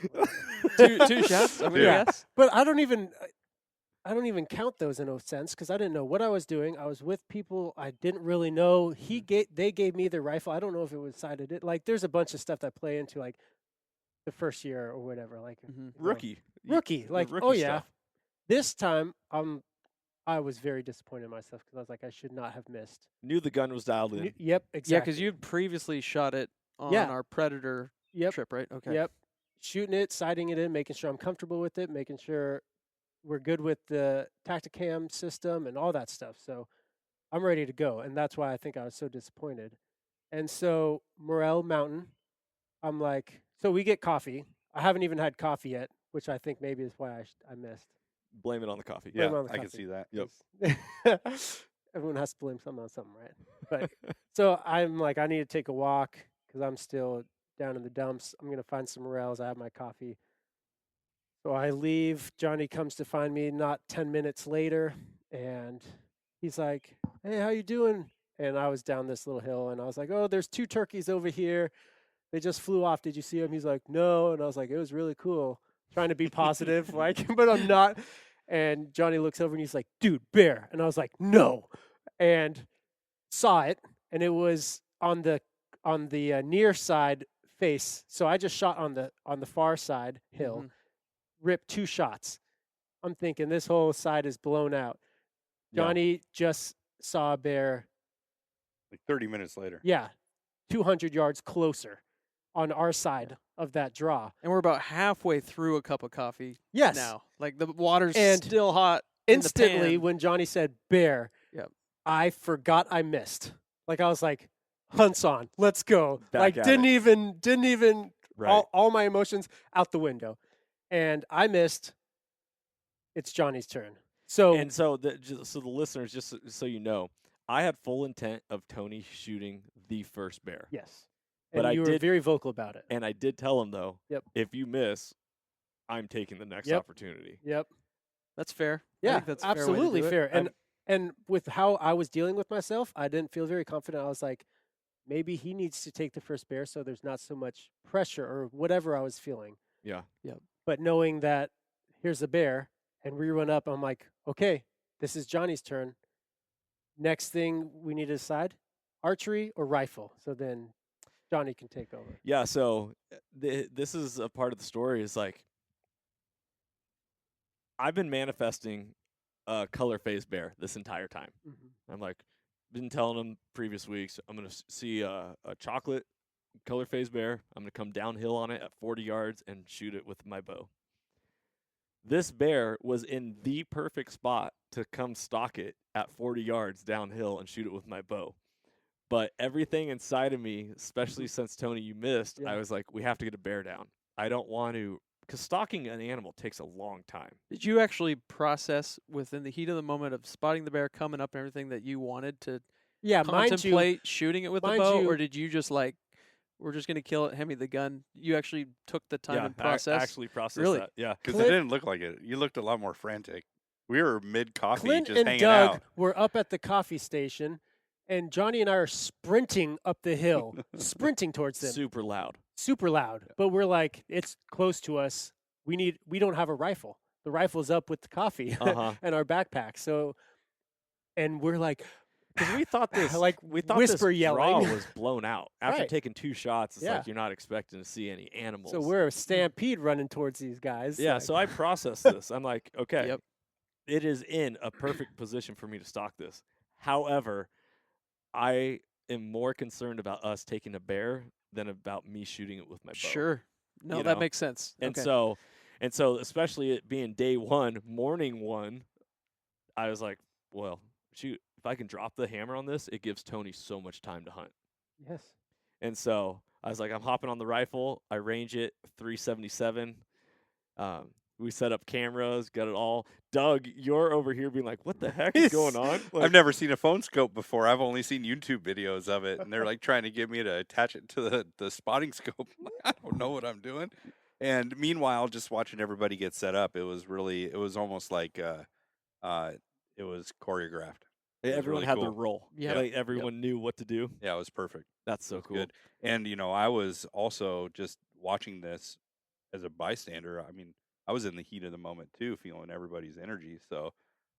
two shots, I'm gonna Yeah. guess. but I don't even count those in a sense because I didn't know what I was doing. I was with people I didn't really know. They gave me the rifle. I don't know if it was sighted. Like there's a bunch of stuff that play into like the first year or whatever. Like Mhm. Rookie. rookie. The Like rookie oh yeah, stuff. this time I was very disappointed in myself because I was like I should not have missed. Knew the gun was dialed in. Yep, Yeah, exactly. because you'd previously shot it on Yeah. our Predator Yep. trip, right? Okay. Yep. Shooting it, sighting it in, making sure I'm comfortable with it, making sure we're good with the Tacticam system and all that stuff. So I'm ready to go. And that's why I think I was so disappointed. And so Morel Mountain, I'm like, so we get coffee. I haven't even had coffee yet, which I think maybe is why I missed. Blame it on the coffee. Blame Yeah, it on the I can coffee. see that. Yep. Everyone has to blame something on something, right? But so I'm like, I need to take a walk because I'm still down in the dumps. I'm going to find some morels. I have my coffee. So I leave. Johnny comes to find me not 10 minutes later, and he's like, "Hey, how you doing?" And I was down this little hill, and I was like, "Oh, there's 2 turkeys over here. They just flew off. Did you see them?" He's like, "No." And I was like, "It was really cool." Trying to be positive, like, but I'm not. And Johnny looks over and he's like, "Dude, bear." And I was like, "No." And saw it, and it was on the near side face. So I just shot on the far side hill. Mhm. Ripped 2 shots. I'm thinking this whole side is blown out. Yeah. Johnny just saw a bear, Like 30 minutes later. 200 yards closer on our side of that draw. And we're about halfway through a cup of coffee Yes. now. Like the water's And still hot. in the Instantly, pan. when Johnny said bear, Yep. I forgot I missed. Like I was like, "Hunt's on, let's go!" Back Like at didn't it. even Right. all my emotions out the window, and I missed. It's Johnny's turn. So And so the listeners, just so you know, I had full intent of Tony shooting the first bear. yes, But and I you were did- very vocal about it. And I did tell him, though, Yep. if you miss, I'm taking the next Yep. opportunity. Yep. That's fair. I Yeah, think that's a fair way to absolutely do it. fair. And with how I was dealing with myself, I didn't feel very confident. I was like, maybe he needs to take the first bear so there's not so much pressure or whatever I was feeling. Yeah. But knowing that here's a bear and we run up, I'm like, okay, this is Johnny's turn. Next thing we need to decide, archery or rifle. So then Johnny can take over. Yeah, so this is a part of the story is like, I've been manifesting a color phase bear this entire time. Mm-hmm. I'm like, been telling him previous weeks, I'm going to see a chocolate color phase bear. I'm going to come downhill on it at 40 yards and shoot it with my bow. This bear was in the perfect spot to come stalk it at 40 yards downhill and shoot it with my bow. But everything inside of me, especially since Tony, you missed, Yeah. I was like, we have to get a bear down. I don't want to, because stalking an animal takes a long time. Did you actually process within the heat of the moment of spotting the bear coming up and everything that you wanted to Yeah, mind you, contemplate shooting it with the mind bow, you- or did you just like, we're just gonna kill it, hand me the gun? You actually took the time yeah, and process. actually process Really? that. Yeah. Because it Clint- didn't look like it. You looked a lot more frantic. We were mid coffee, Clint just and hanging Doug out. were up at the coffee station, and Johnny and I are sprinting up the hill, sprinting towards them, Super loud. super loud. But we're like, it's close to us. We don't have a rifle. The rifle's up with the coffee Uh-huh. and our backpack. So, and we're like, Because we thought this, Like we thought whisper this yelling. draw was blown out after Right. taking 2 shots. It's Yeah. like you're not expecting to see any animals. so we're a stampede running towards these guys. yeah. like- So I processed this. I'm like, okay, Yep. it is in a perfect position for me to stalk this. However, I am more concerned about us taking a bear than about me shooting it with my bow. Sure. No, You that know? makes sense. And okay. so especially it being day 1, morning 1, I was like, well, shoot, if I can drop the hammer on this, it gives Tony so much time to hunt. yes. And so I was like, I'm hopping on the rifle. I range it 377. We set up cameras, got it all. Doug, you're over here being like, what the heck is going on? Like, I've never seen a phone scope before. I've only seen YouTube videos of it, and they're like trying to get me to attach it to the spotting scope. I don't know what I'm doing. And meanwhile, just watching everybody get set up, it was almost like it was choreographed. It was everyone really had cool. their role. Yep. Like everyone knew what to do. Yeah, it was perfect. That's so It was cool. good. And I was also just watching this as a bystander. I mean, I was in the heat of the moment too, feeling everybody's energy. So,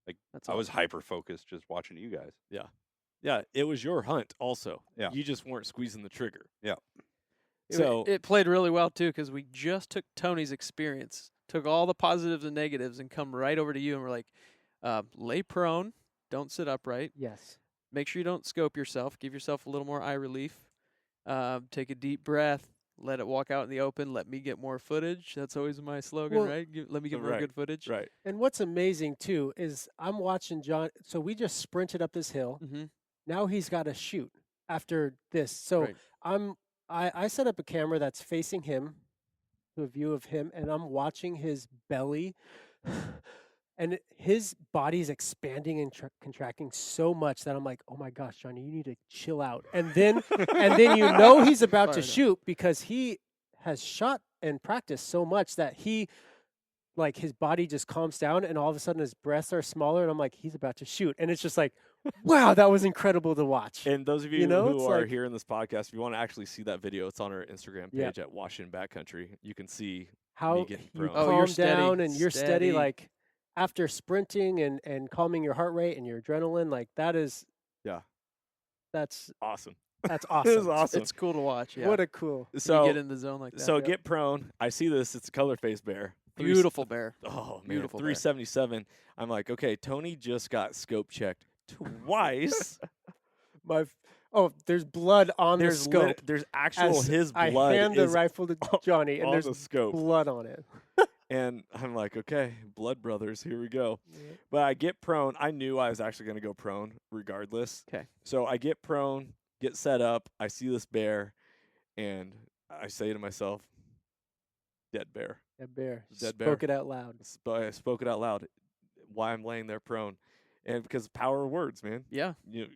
like, That's I was awesome. hyper focused just watching you guys. Yeah, it was your hunt also. Yeah. You just weren't squeezing the trigger. Yeah. So it played really well too because we just took Tony's experience, took all the positives and negatives, and come right over to you, and we're like, lay prone, don't sit upright. Yes. Make sure you don't scope yourself. Give yourself a little more eye relief. Take a deep breath. Let it walk out in the open. Let me get more footage. That's always my slogan, Well, right? Let me get more right, good footage. right. And what's amazing too is I'm watching John. So we just sprinted up this hill. Mm-hmm. Now he's got to shoot after this. So Right. I set up a camera that's facing him, to a view of him, and I'm watching his belly, and his body's expanding and contracting so much that I'm like, oh my gosh, Johnny, you need to chill out. And then he's about to Fired up. shoot because he has shot and practiced so much that he. Like his body just calms down, and all of a sudden his breaths are smaller, and I'm like, he's about to shoot, and it's just like, wow, that was incredible to watch. And those of you, know, who it's are like- here in this podcast, if you want to actually see that video, it's on our Instagram Yeah. page at Washington Backcountry. You can see How getting you prone. Oh, calm you're steady, down and you're steady, steady. like after sprinting and calming your heart rate and your adrenaline, like that's awesome. that's It awesome. was awesome. It's cool to watch. Yeah. What a cool. So you get in the zone like that. So Yep. get prone. I see this. It's a color phase bear. Beautiful bear. Oh man, Beautiful bear. 377. I'm like, okay, Tony just got scope checked twice. There's blood on the scope. There's actual As his I blood hand the is rifle to Johnny, and on there's the scope, blood on it. and I'm like, okay, blood brothers, here we go. But I get prone. I knew I was actually going to go prone regardless. 'Kay. So I get prone, get set up. I see this bear, and I say to myself, dead bear. That bear. Dead Spoke bear. it out loud. I spoke it out loud. Why I'm laying there prone, and because power of words, man. Yeah. You,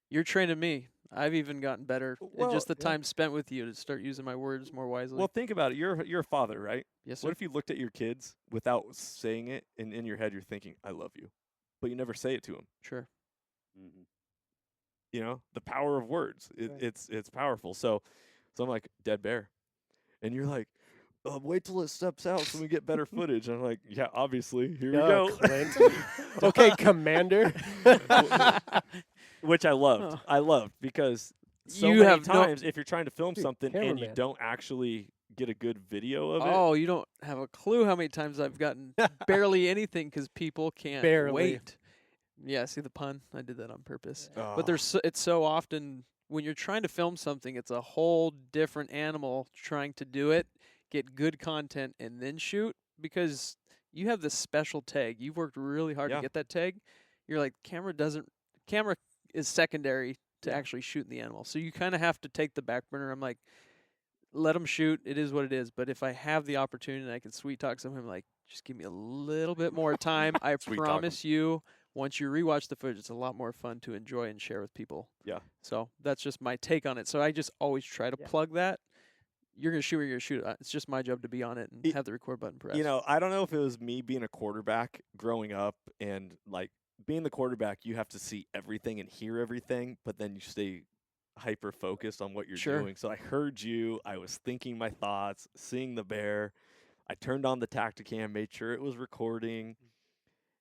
You're training me. I've even gotten better in Well, just the yeah. time spent with you to start using my words more wisely. well, think about it. You're a father, right? yes, sir. What if you looked at your kids without saying it, and in your head you're thinking, "I love you," but you never say it to them? Sure. Mm-hmm. You know, the power of words. Right. It's powerful. So I'm like, dead bear, and you're like, wait till it steps out so we get better footage. And I'm like, yeah, obviously, here we Duh, go. Clint. Okay, Commander. Which I loved. Oh. I loved because so You many have no- times if you're trying to film Dude, something and you cameraman. don't actually get a good video of it. Oh, you don't have a clue how many times I've gotten barely anything because people can't Barely. wait. Yeah, see the pun? I did that on purpose. Oh, But it's so often when you're trying to film something, it's a whole different animal trying to do it, get good content, and then shoot because you have this special tag. You've worked really hard Yeah. to get that tag. You're like, camera is secondary to Yeah. actually shooting the animal. So you kind of have to take the back burner. I'm like, let them shoot. It is what it is. But if I have the opportunity and I can sweet talk someone, I'm like, just give me a little bit more time. I Sweet talk 'em. promise you, once you rewatch the footage, it's a lot more fun to enjoy and share with people. Yeah. So that's just my take on it. So I just always try to Yeah. plug that. You're going to shoot where you're going to shoot. It's just my job to be on it and It- have the record button pressed. You know, I don't know if it was me being a quarterback growing up and like being the quarterback, you have to see everything and hear everything, but then you stay hyper focused on what you're Sure. doing. So I heard you, I was thinking my thoughts, seeing the bear. I turned on the Tacticam, made sure it was recording.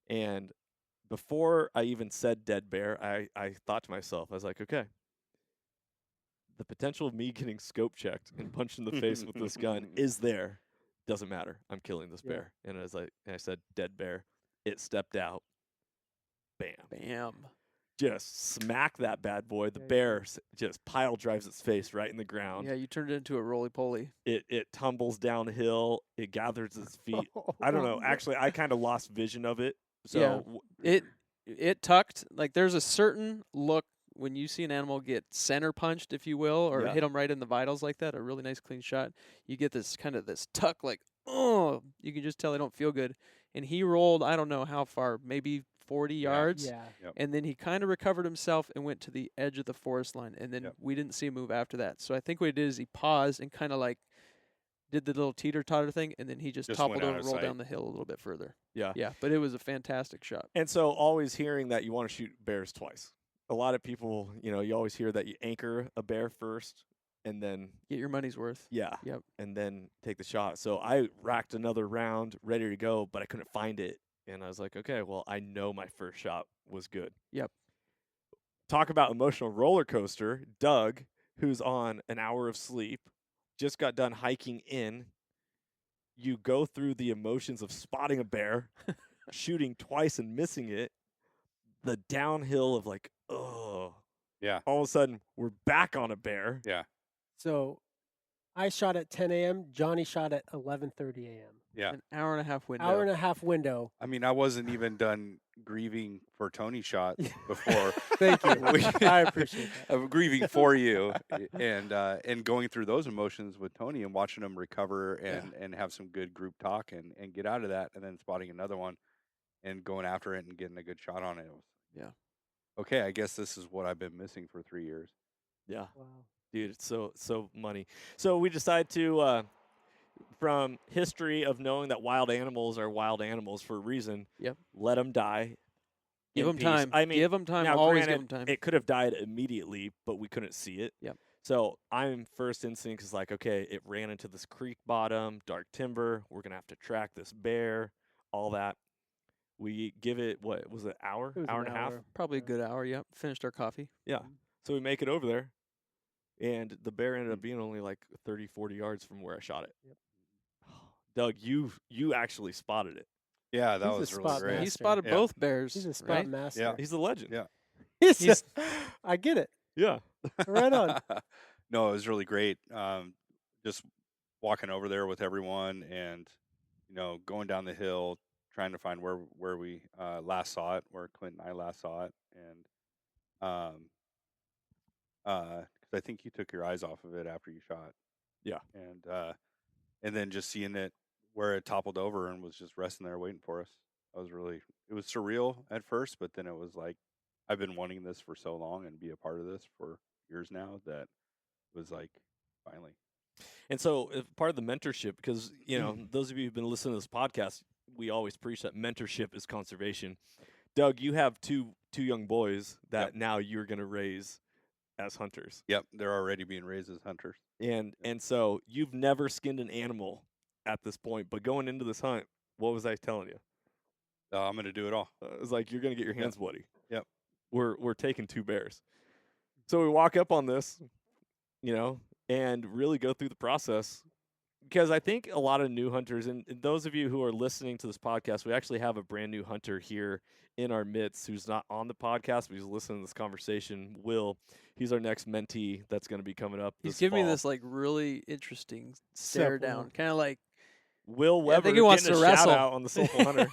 And before I even said dead bear, I thought to myself, I was like, okay, the potential of me getting scope checked and punched in the face with this gun is there. Doesn't matter. I'm killing this Yeah. bear. And I said, dead bear. It stepped out. Bam. Bam. Just smack that bad boy. The Yeah, yeah. bear just pile drives its face right in the ground. Yeah, you turned it into a roly-poly. It tumbles downhill. It gathers its feet. I don't know. Actually, I kind of lost vision of it. So Yeah. It tucked. Like there's a certain look when you see an animal get center punched, if you will, or Yeah. hit them right in the vitals like that, a really nice clean shot. You get this kind of this tuck, like, oh, you can just tell they don't feel good. And he rolled, I don't know how far, maybe 40 yards. Yeah. Yep. And then he kind of recovered himself and went to the edge of the forest line. And then Yep. we didn't see him move after that. So I think what he did is he paused and kind of like did the little teeter-totter thing, and then he just Just toppled went out over and of rolled sight. down the hill a little bit further. Yeah. Yeah, but it was a fantastic shot. And so always hearing that you want to shoot bears twice. A lot of people, you always hear that you anchor a bear first and then, Get your money's worth. yeah, Yep. and then take the shot. So I racked another round ready to go, but I couldn't find it. And I was like, okay, well, I know my first shot was good. Yep. Talk about emotional roller coaster. Doug, who's on an hour of sleep, just got done hiking in. You go through the emotions of spotting a bear, shooting twice and missing it, the downhill of like, oh. Yeah. All of a sudden, we're back on a bear. Yeah. So I shot at 10 a.m. Johnny shot at 11:30 a.m. Yeah. An hour and a half window. Hour and a half window. I mean, I wasn't even done grieving for Tony's shot before. Thank you. We- I appreciate that. I'm grieving for you, and going through those emotions with Tony and watching him recover and have some good group talk and get out of that, and then spotting another one and going after it and getting a good shot on it. It was, Yeah. Okay, I guess this is what I've been missing for 3 years. Yeah. Wow. Dude, it's so money. So we decided to, from history of knowing that wild animals are wild animals for a reason. Yep. Let them die. Give in them peace. time. I mean, give them time. now, Always granted, give them time. it could have died immediately, but we couldn't see it. Yep. So I'm first instinct is like, okay, it ran into this creek bottom, dark timber. We're gonna have to track this bear, all that. We give it what was it, hour, It was hour an and a half. hour. Probably a good hour. Yep. Finished our coffee. Yeah. So we make it over there, and the bear ended up being only like 30, 40 yards from where I shot it. Yep. Doug, you actually spotted it. Yeah, that He's a was really spot great. He master. spotted Yeah. both bears. He's a spot right? master. Yeah. He's a legend. Yeah. He's- I get it. Yeah. Right on. No, it was really great. Just walking over there with everyone and going down the hill, trying to find where we last saw it, where Clint and I last saw it, and 'cause I think you took your eyes off of it after you shot. Yeah. And then just seeing it where it toppled over and was just resting there waiting for us. It was surreal at first, but then it was like I've been wanting this for so long and be a part of this for years now that it was like finally. And so part of the mentorship, because those of you who've been listening to this podcast, we always preach that mentorship is conservation. Doug, you have two young boys that now you're going to raise as hunters. Yep, they're already being raised as hunters. And so you've never skinned an animal at this point, but going into this hunt, what was I telling you? I'm going to do it all. It was like you're going to get your hands bloody. Yep. We're taking 2 bears. So we walk up on this, and really go through the process, because I think a lot of new hunters, and those of you who are listening to this podcast, we actually have a brand new hunter here in our midst who's not on the podcast, but he's listening to this conversation. Will, he's our next mentee that's going to be coming up. He's this giving me fall. this like really interesting stare Simple. down, kind of like Will I Weber think he wants getting to a wrestle. shout out on the Soulful Hunter.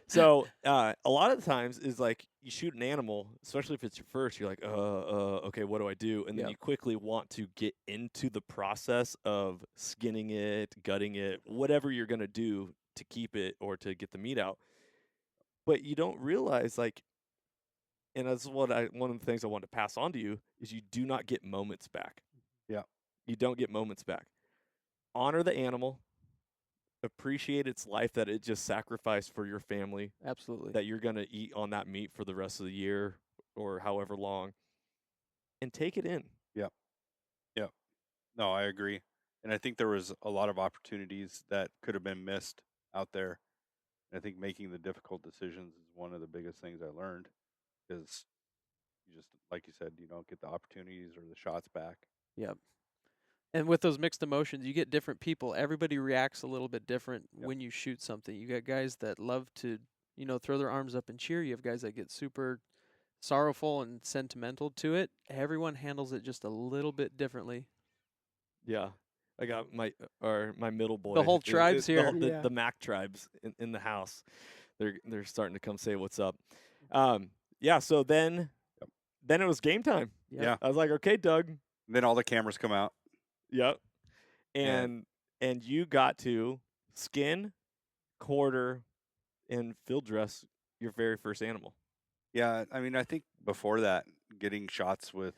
So a lot of the times is like you shoot an animal, especially if it's your first, you're like, okay, what do I do? And then Yep. you quickly want to get into the process of skinning it, gutting it, whatever you're going to do to keep it or to get the meat out. But you don't realize, like, and that's one of the things I want to pass on to you, is you do not get moments back. Yeah. You don't get moments back. Honor the animal. Appreciate its life that it just sacrificed for your family, absolutely. that you're going to eat on that meat for the rest of the year or however long, and take it in. No, I agree. And I think there was a lot of opportunities that could have been missed out there. And I think making the difficult decisions is one of the biggest things I learned, because you just, like you said, you don't get the opportunities or the shots back. Yep. And with those mixed emotions, you get different people. Everybody reacts a little bit different when you shoot something. You got guys that love to, throw their arms up and cheer. You have guys that get super sorrowful and sentimental to it. Everyone handles it just a little bit differently. Yeah. I got my middle boy. The whole tribe's the here. whole- The, Yeah. the Mac tribes in the house. They're starting to come say what's up. Yeah. So then it was game time. Yep. Yeah. I was like, okay, Doug. And then all the cameras come out. Yep. And- And you got to skin, quarter, and field dress your very first animal. Yeah, I mean, I think before that, getting shots with,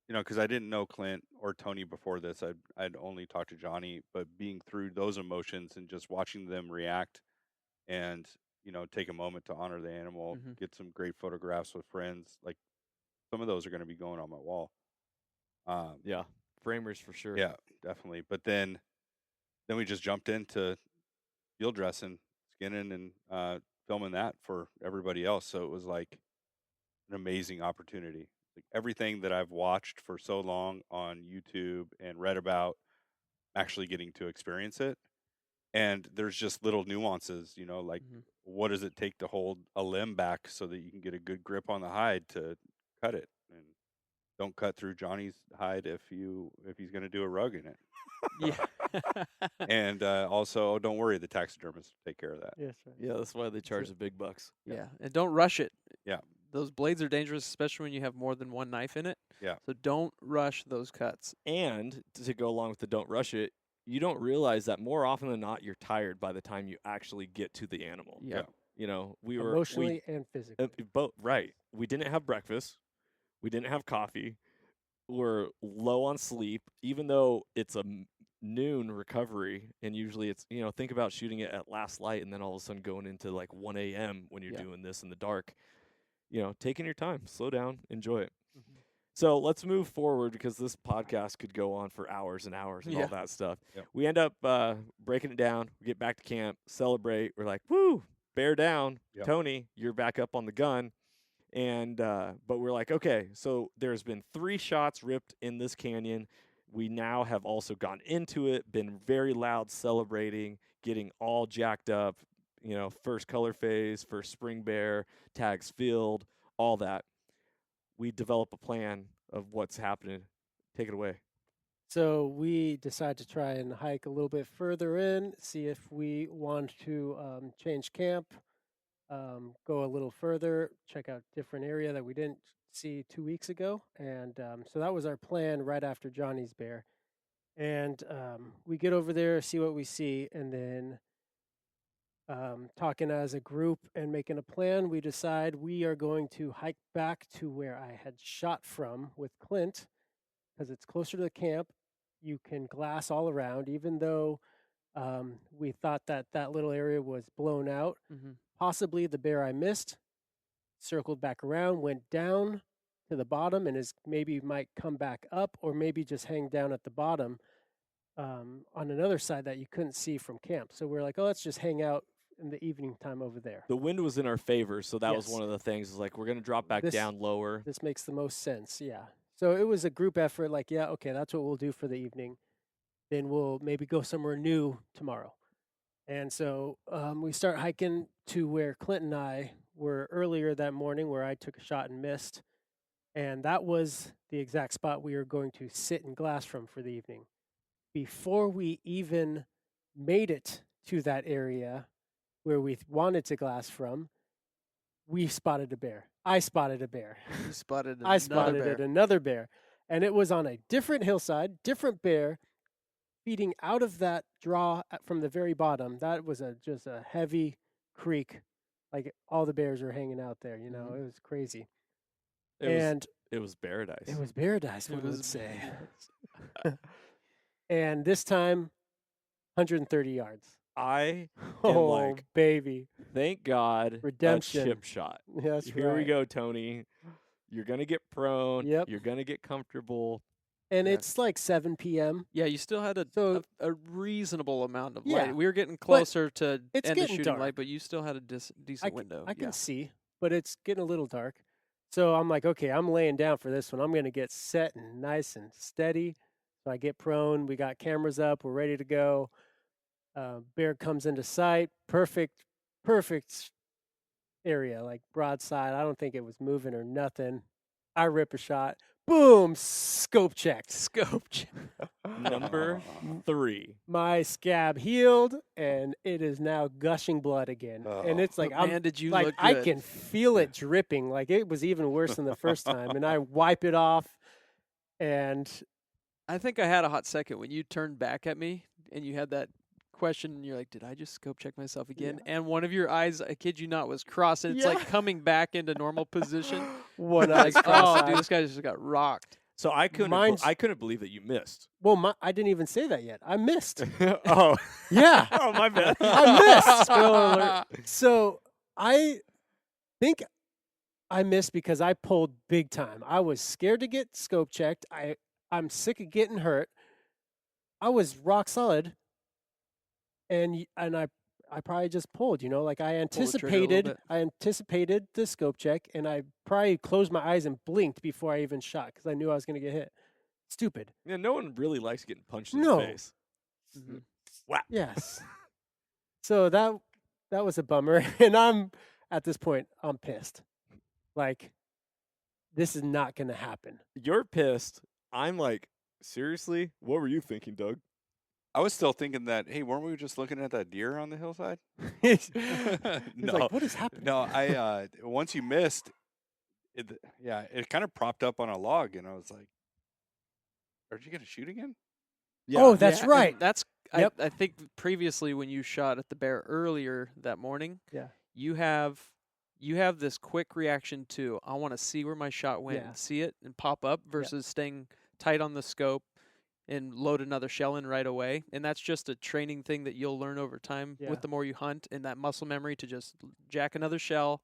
because I didn't know Clint or Tony before this. I'd only talked to Johnny, but being through those emotions and just watching them react and, take a moment to honor the animal, Mhm. get some great photographs with friends. Like some of those are going to be going on my wall. Yeah, framers for sure. Yeah, definitely. But then we just jumped into field dressing, skinning, and filming that for everybody else. So it was like an amazing opportunity. Like everything that I've watched for so long on YouTube and read about, actually getting to experience it. And there's just little nuances, like Mhm. what does it take to hold a limb back so that you can get a good grip on the hide to cut it, and don't cut through Johnny's hide if he's going to do a rug in it. Yeah. And also, don't worry, the taxidermist will take care of that. Yes, right. Yeah, that's why they charge it. the big bucks. Yeah, and don't rush it. Yeah. Those blades are dangerous, especially when you have more than one knife in it. Yeah. So don't rush those cuts. And to go along with the don't rush it, you don't realize that more often than not, you're tired by the time you actually get to the animal. Yeah. We were Emotionally and physically. both right. We didn't have breakfast. We didn't have coffee. We're low on sleep, even though it's a noon recovery, and usually it's think about shooting it at last light, and then all of a sudden going into like 1 a.m. when you're Yeah. doing this in the dark. Taking your time, slow down, enjoy it. Mhm. So let's move forward because this podcast could go on for hours and hours and Yeah. all that stuff. Yep. We end up breaking it down. We get back to camp, celebrate. We're like, woo, bear down. Yep. Tony, you're back up on the gun. And but we're like, okay, so there's been 3 shots ripped in this canyon. We now have also gone into it, been very loud celebrating, getting all jacked up, first color phase, first spring bear, tags filled, all that. We develop a plan of what's happening. Take it away. So we decide to try and hike a little bit further in, see if we want to change camp, go a little further, check out different area that we didn't see 2 weeks ago. And so that was our plan right after Johnny's bear. And we get over there, see what we see, and then talking as a group and making a plan, we decide we are going to hike back to where I had shot from with Clint because it's closer to the camp. You can glass all around, even though we thought that little area was blown out. Mhm. Possibly the bear I missed circled back around, went down to the bottom, and maybe might come back up, or maybe just hang down at the bottom on another side that you couldn't see from camp. So we're like, oh, let's just hang out in the evening time over there. The wind was in our favor, so that was Yes. one of the things. Is like we're gonna drop back This- down lower. This makes the most sense, yeah. So it was a group effort, like, yeah, okay, that's what we'll do for the evening. Then we'll maybe go somewhere new tomorrow. And so we start hiking to where Clint and I were earlier that morning, where I took a shot and missed. And that was the exact spot we were going to sit and glass from for the evening. Before we even made it to that area where we wanted to glass from, we spotted a bear. I spotted a bear. You spotted I spotted bear. another bear. And it was on a different hillside, different bear, feeding out of that draw from the very bottom. That was just a heavy creek. Like all the bears were hanging out there, Mhm. It was crazy. It was paradise. It was paradise, It one would was say. And this time, 130 yards. I Oh, like, baby. thank God, Redemption. a chip shot. That's Here we right. go, Tony. You're gonna get prone. Yep. You're gonna get comfortable. And Yeah. it's like 7 p.m. Yeah, you still had So- a reasonable amount of Yeah, light. We were getting closer to it's end of getting shooting dark. light, but you still had a decent window. I can Yeah. see, but it's getting a little dark. So I'm like, okay, I'm laying down for this one. I'm going to get set and nice and steady. So I get prone. We got cameras up. We're ready to go. Bear comes into sight. Perfect area, like broadside. I don't think it was moving or nothing. I rip a shot. Boom! Scope checked. Scope check. Number 3. My scab healed, and it is now gushing blood again. And it's like, But man, did you like, look I good. can feel it dripping. Like it was even worse than the first time. And I wipe it off, and I think I had a hot second when you turned back at me and you had that question, and you're like, did I just scope check myself again? And one of your eyes, I kid you not, was crossed, and it's like coming back into normal position. One Like, eye's oh, cross-eyed. dude, this guy just got rocked. So I couldn't. Mine's- I couldn't believe that you missed. Well, I didn't even say that yet. I missed. Oh, Yeah. oh, my bad. I missed. Spoiler alert. So I think I missed because I pulled big time. I was scared to get scope checked. I'm sick of getting hurt. I was rock solid, and I probably just pulled. Like I Pull the trigger a little bit. anticipated the scope check, and I probably closed my eyes and blinked before I even shot because I knew I was going to get hit. Stupid. Yeah, no one really likes getting punched in No. the face. Mhm. Wow. Yes. So that was a bummer, and I'm at this point I'm pissed. Like, this is not going to happen. You're pissed. I'm like, seriously? What were you thinking, Doug? I was still thinking that, hey, weren't we just looking at that deer on the hillside? He's No, like, what is happening? no. I once you missed, it kind of propped up on a log, and I was like, "Are you gonna shoot again?" Oh, that's Yeah, right. and that's Yep. I think previously when you shot at the bear earlier that morning, Yeah. you have this quick reaction to I want to see where my shot went Yeah. and see it and pop up versus staying tight on the scope and load another shell in right away. And that's just a training thing that you'll learn over time Yeah. with the more you hunt, and that muscle memory to just jack another shell,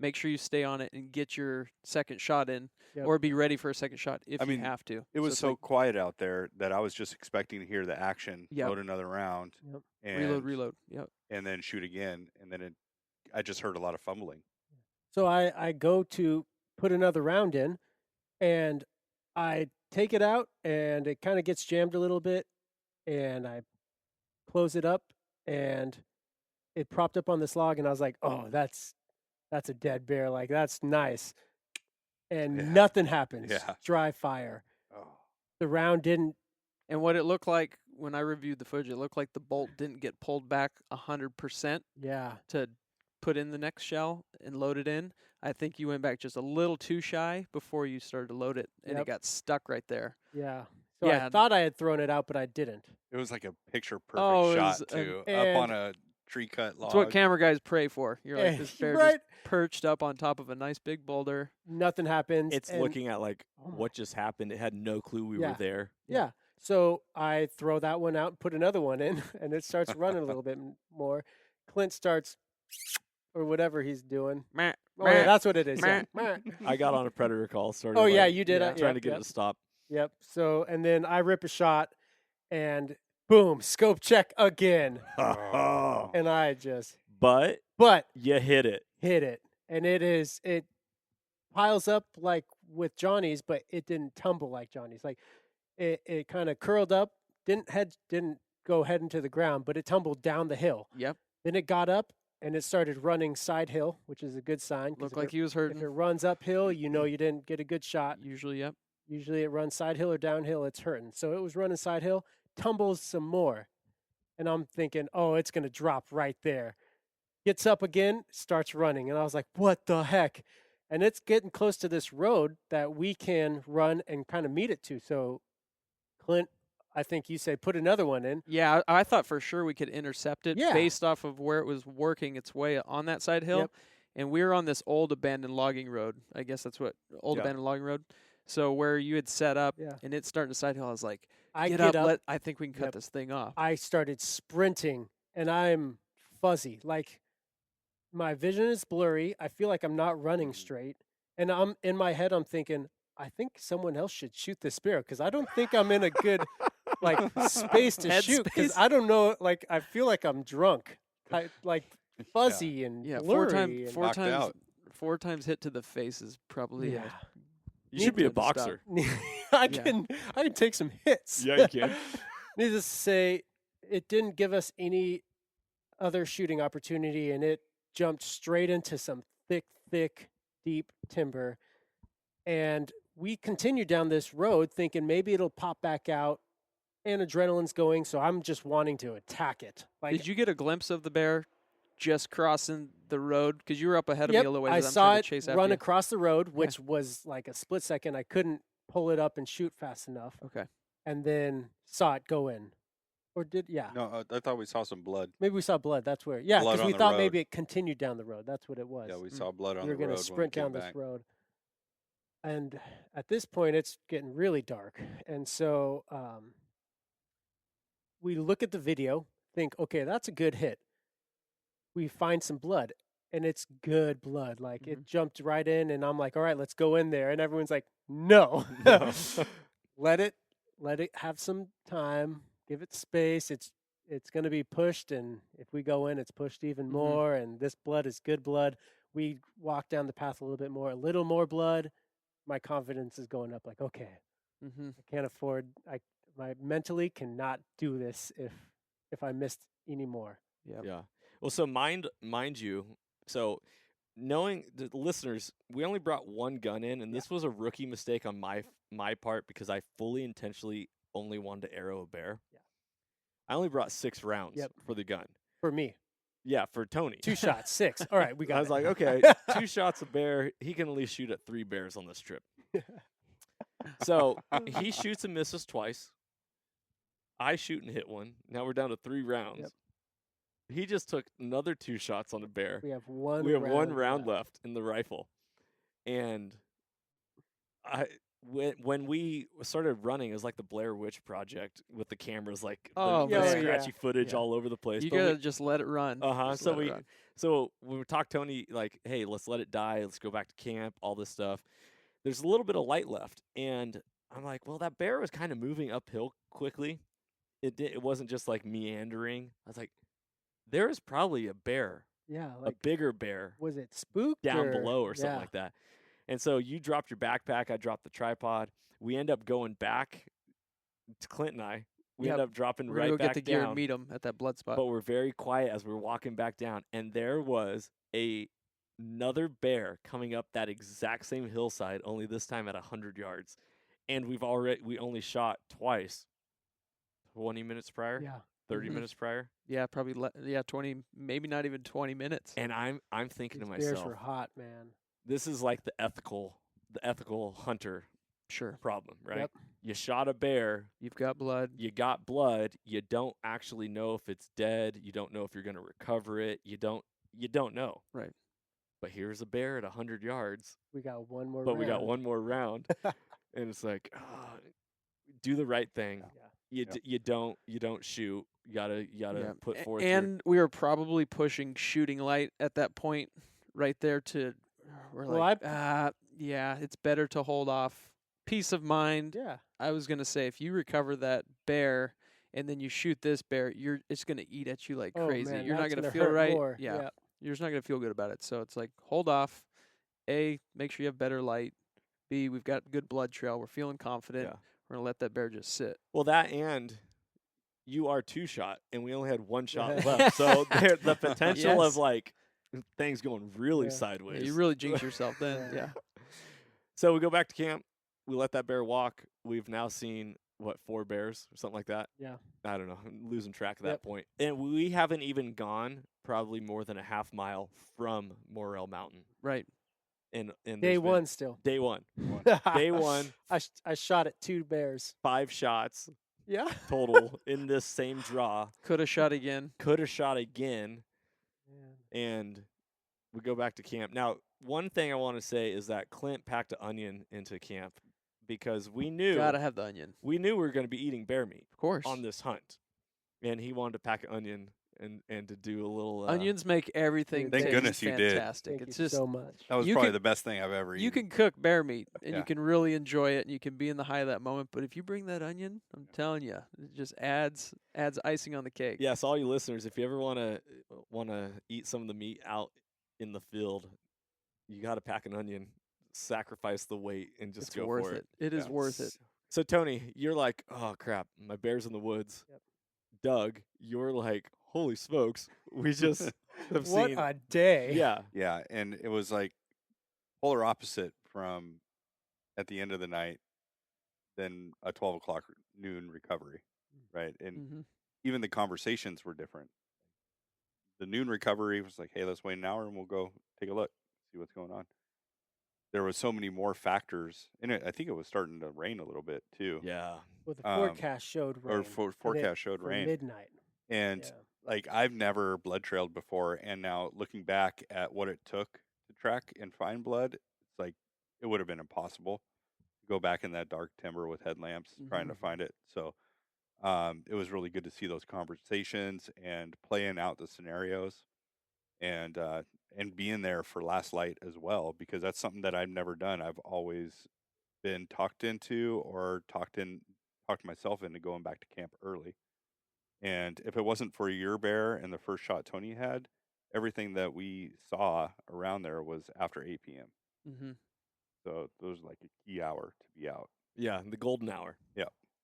make sure you stay on it and get your second shot in, Yep. or be ready for a second shot if I you mean, have to. It was it's so like, quiet out there that I was just expecting to hear the action, Yep. load another round, Yep. and reload. Yep. and then shoot again, and then I just heard a lot of fumbling. So I go to put another round in, and I take it out, and it kind of gets jammed a little bit, and I close it up, and it propped up on this log, and I was like, oh, that's a dead bear. Like, that's nice. And Yeah. nothing happens. Yeah. Dry fire. Oh, The round didn't. And what it looked like when I reviewed the footage, it looked like the bolt didn't get pulled back 100% Yeah. to put in the next shell and load it in. I think you went back just a little too shy before you started to load it, and Yep. it got stuck right there. Yeah. So Yeah. I thought I had thrown it out, but I didn't. it was like a picture perfect Oh, it shot was too, up and- on a tree cut log. That's what camera guys pray for. You're like, this bear right. just perched up on top of a nice big boulder. Nothing happens. It's and- looking at like Oh my- what just happened. It had no clue we Yeah. were there. Yeah. So I throw that one out and put another one in, and it starts running a little bit more. Clint starts, or whatever he's doing. Meh, Oh, yeah, meh, that's what it is. Yeah. meh. Meh. I got on a predator call. Started. Oh, yeah, like, you did. Yeah. trying to Yep, get yep, it to stop. Yep. So, and then I rip a shot, and boom, scope check again. And I just, But but you hit it. hit it. And it piles up like with Johnny's, but it didn't tumble like Johnny's. Like it kind of curled up, didn't go head into the ground, but it tumbled down the hill. Yep. Then it got up and it started running side hill, which is a good sign. 'cause Looked if like he was if hurting. it runs uphill, you know you didn't get a good shot. Usually, yep. Usually it runs side hill or downhill, it's hurting. So it was running side hill, tumbles some more. And I'm thinking, oh, it's going to drop right there. Gets up again, starts running. And I was like, what the heck? And it's getting close to this road that we can run and kind of meet it to. So, Clint, I think you say put another one in. Yeah, I thought for sure we could intercept it Yeah. based off of where it was working its way on that side hill. Yep. And we were on this old abandoned logging road. I guess that's what old Yeah. abandoned logging road. So where you had set up Yeah. and it's starting to side hill, I was like, I get get up, up. I think we can cut Yep. this thing off. I started sprinting and I'm fuzzy. Like my vision is blurry. I feel like I'm not running straight. And I'm in my head, I'm thinking, I think someone else should shoot this bear because I don't think I'm in a good like space to Head shoot because space? I don't know. Like I feel like I'm drunk, like fuzzy and Yeah, blurry. and- Knocked out. four times hit to the face is probably yeah. You should be a Need to stop. boxer. I Yeah. can take some hits. Yeah, you can. Needless to say, it didn't give us any other shooting opportunity, and it jumped straight into some thick, deep timber. And we continued down this road thinking maybe it'll pop back out, and adrenaline's going, so I'm just wanting to attack it. Like, Did you get a glimpse of the bear just crossing the road? Because you were up ahead of me yep, a little ways. I as I'm saw trying it to chase after run you. across the road, which was like a split second. I couldn't pull it up and shoot fast enough, Okay. and then saw it go in. Or yeah. No, I thought we saw some blood. Maybe we saw blood. That's where. Yeah, Blood because on we the thought road. maybe it continued down the road. That's what it was. Yeah, we saw blood on We were the road. going to sprint down back. this road. And at this point, it's getting really dark. And so we look at the video, think, okay, that's a good hit. We find some blood, and it's good blood. Like it jumped right in, and I'm like, all right, let's go in there. And everyone's like, no. let it have some time, give it space. It's going to be pushed, and if we go in, it's pushed even more. And this blood is good blood. We walk down the path a little more blood. My confidence is going up. Like, okay, I can't afford. I mentally cannot do this if I missed any more. Yep. Yeah. Well, so mind you, so knowing the listeners, we only brought one gun in, and this was a rookie mistake on my part because I fully intentionally only wanted to arrow a bear. Yeah. I only brought 6 rounds for the gun. For me. Yeah, for Tony. 2 shots, 6. All right, we got it. I was like, okay, 2 shots a bear. He can at least shoot at 3 bears on this trip. So he shoots and misses twice. I shoot and hit one. Now we're down to 3 rounds. Yep. He just took another 2 shots on a bear. We have one round left in the rifle. And when we started running, it was like the Blair Witch Project with the cameras, like the scratchy footage all over the place. You gotta just let it run. So when we talked Tony, like, hey, let's let it die. Let's go back to camp. All this stuff. There's a little bit of light left, and I'm like, well, that bear was kind of moving uphill quickly. It wasn't just like meandering. I was like, there is probably a bear. Yeah, a bigger bear. Was it spooked down below or something like that? And so you dropped your backpack, I dropped the tripod. We end up going back to Clint and I. We end up dropping right back down. We're going to get the gear and meet him at that blood spot. But we're very quiet as we're walking back down. And there was another bear coming up that exact same hillside, only this time at 100 yards. And we only shot twice, 20 minutes prior. Yeah. 30 minutes prior. Yeah, probably 20, maybe not even 20 minutes. And I'm thinking These to myself, bears were hot, man. This is like the ethical hunter problem, right? Yep. You shot a bear, you've got blood. You don't actually know if it's dead. You don't know if you're going to recover it. You don't know. Right. But here's a bear at 100 yards. We got one more we got one more round. And it's like, do the right thing. Yeah. You don't shoot. You gotta put forth. And we were probably pushing shooting light at that point, right there. It's better to hold off. Peace of mind. Yeah. I was gonna say, if you recover that bear and then you shoot this bear, it's gonna eat at you like crazy. Man, you're not gonna feel right. Yeah. You're just not gonna feel good about it. So it's like, hold off. A, make sure you have better light. B, we've got good blood trail. We're feeling confident. Yeah. We're gonna let that bear just sit. Well, that and you are 2 shot, and we only had 1 shot left. So the potential of like things going really sideways. Yeah, you really jinx yourself then. Yeah. So we go back to camp. We let that bear walk. We've now seen 4 bears or something like that. Yeah. I don't know. I'm losing track of that point. And we haven't even gone probably more than a half mile from Morel Mountain. Right. And day one still. Day one. Day one. I shot at 2 bears. 5 shots. Yeah. Total in this same draw. Could have shot again. And we go back to camp. Now, one thing I want to say is that Clint packed an onion into camp because we knew. Gotta have the onion. We knew we were going to be eating bear meat. Of course. On this hunt. And he wanted to pack an onion and to do a little. Onions make everything Thank goodness you did. Fantastic. Thank it's you just so much. That was probably the best thing I've ever eaten. You can cook bear meat and you can really enjoy it and you can be in the high of that moment. But if you bring that onion, I'm telling you, it just adds icing on the cake. Yes, all you listeners, if you ever want to eat some of the meat out in the field, you got to pack an onion, sacrifice the weight, and just go worth for it. It is worth it. So Tony, you're like, oh crap, my bear's in the woods. Yep. Doug, you're like, holy smokes, we just have what seen a day. Yeah. Yeah, and it was like polar opposite from at the end of the night than a 12 o'clock noon recovery, right? And even the conversations were different. The noon recovery was like, hey, let's wait an hour and we'll go take a look, see what's going on. there was so many more factors in it. I think it was starting to rain a little bit too. Yeah. Well, the Um, forecast showed rain. or forecast showed for rain. midnight. And Yeah. like I've never blood trailed before, and now looking back at what it took to track and find blood, it's like it would have been impossible to go back in that dark timber with headlamps trying to find it. So it was really good to see those conversations and playing out the scenarios, and being there for last light as well, because that's something that I've never done. I've always been talked into or talked myself into going back to camp early. And if it wasn't for your bear and the first shot Tony had, everything that we saw around there was after 8 p.m. Mm-hmm. So it was like a key hour to be out. Yeah, the golden hour.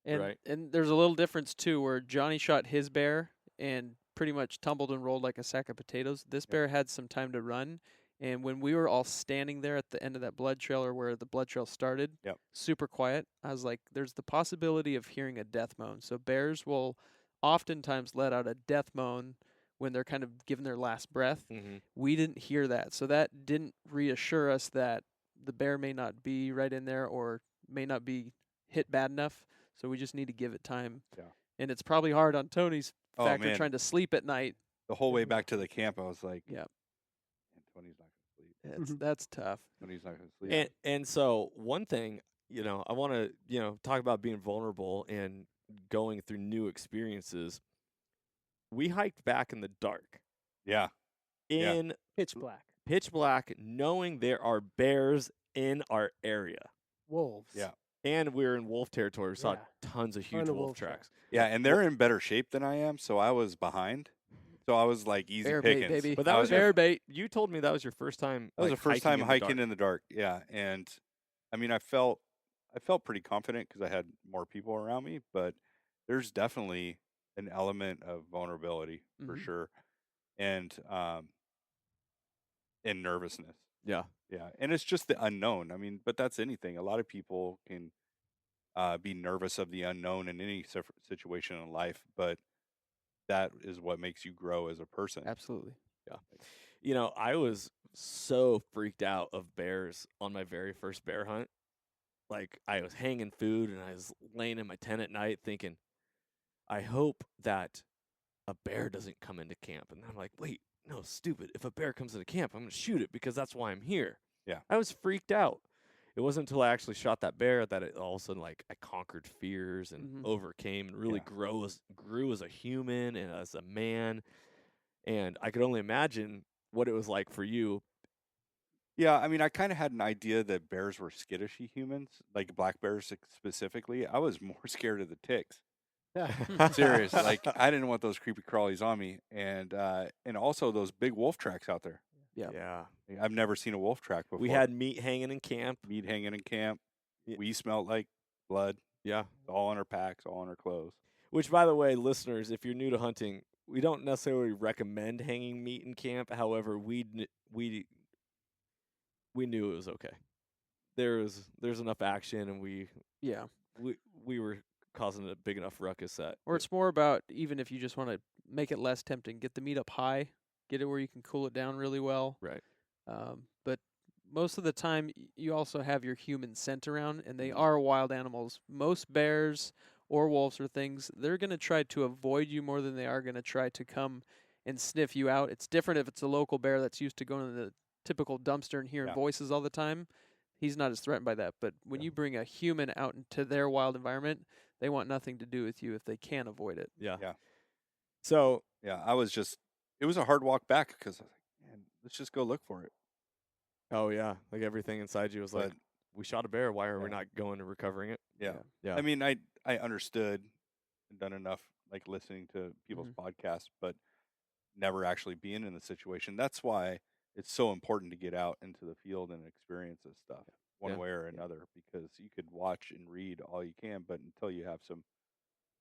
And Right. and there's a little difference too, where Johnny shot his bear and pretty much tumbled and rolled like a sack of potatoes. This bear had some time to run, and when we were all standing there at the end of that blood trail, or where the blood trail started, Yep. super quiet, I was like, there's the possibility of hearing a death moan. So bears will oftentimes let out a death moan when they're kind of giving their last breath. Mm-hmm. We didn't hear that, so that didn't reassure us that the bear may not be right in there or may not be hit bad enough. So we just need to give it time. Yeah. And it's probably hard on Tony's Oh, factor man. trying to sleep at night. The whole way back to the camp, I was like, Yep. "Man, Tony's not going to sleep. That's tough. Tony's not going to sleep." And so one thing, I want to, talk about being vulnerable and going through new experiences. We hiked back in the dark Yeah. Yeah. in Pitch black. pitch black, knowing there are bears in our area. Wolves. Yeah. And we're in wolf territory. We saw Yeah. tons of Ton huge of wolf wolf tracks. Yeah, and they're in better shape than I am, so I was behind. So I was like easy Bear bait, pickings. baby. But that I was bear bait. You told me that was your first time. That was like, the first time hiking dark. in the dark. Yeah, and I mean, I felt pretty confident because I had more people around me. But there's definitely an element of vulnerability for Mhm. sure, and nervousness. Yeah. Yeah, and it's just the unknown. I mean, but that's anything. A lot of people can be nervous of the unknown in any situation in life, but that is what makes you grow as a person. Absolutely. I was so freaked out of bears on my very first bear hunt. Like, I was hanging food and I was laying in my tent at night thinking, I hope that a bear doesn't come into camp. And I'm like, wait, no, stupid. If a bear comes into camp, I'm going to shoot it because that's why I'm here. Yeah. I was freaked out. It wasn't until I actually shot that bear that it all of a sudden, like, I conquered fears and Mhm. overcame and really Yeah. grew as a human and as a man. And I could only imagine what it was like for you. Yeah, I mean, I kind of had an idea that bears were skittishy humans, like black bears specifically. I was more scared of the ticks. Serious, like I didn't want those creepy crawlies on me, and also those big wolf tracks out there. Yeah. Yeah. I've never seen a wolf track before. We had meat hanging in camp. meat hanging in camp. Yeah. We smelled like blood, Yeah. all on our packs, all on our clothes. Which, by the way, listeners, if you're new to hunting, we don't necessarily recommend hanging meat in camp. However, we knew it was okay. There's enough action, and we were causing a big enough ruckus that. Or it's more about, even if you just want to make it less tempting, get the meat up high, get it where you can cool it down really well. Right. But most of the time, you also have your human scent around, and they Mhm. are wild animals. Most bears or wolves or things, they're going to try to avoid you more than they are going to try to come and sniff you out. It's different if it's a local bear that's used to going to the typical dumpster and hearing Yeah. voices all the time. He's not as threatened by that. But when you bring a human out into their wild environment, they want nothing to do with you if they can avoid it. Yeah. Yeah. So Yeah, it was a hard walk back because I was like, man, let's just go look for it. oh yeah, like everything inside you was But like, we shot a bear. Why are we Yeah. not going and recovering it? yeah. Yeah. I mean, I understood and done enough, like listening to people's Mm-hmm. podcasts, but never actually being in the situation. That's why it's so important to get out into the field and experience this stuff one Yeah. way or another, because you could watch and read all you can, but until you have some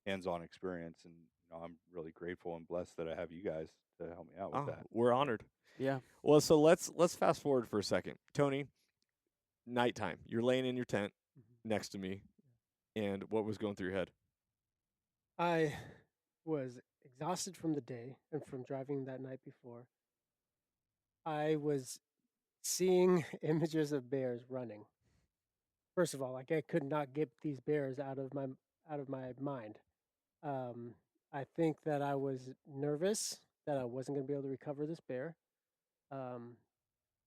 hands-on experience, and I'm really grateful and blessed that I have you guys to help me out with that. We're honored. Yeah. Well, so let's fast forward for a second. Tony, nighttime. You're laying in your tent next to me, and what was going through your head? I was exhausted from the day and from driving that night before. I was seeing images of bears running. First of all, like I could not get these bears out of my mind. Um, I think that I was nervous that I wasn't going to be able to recover this bear. Um,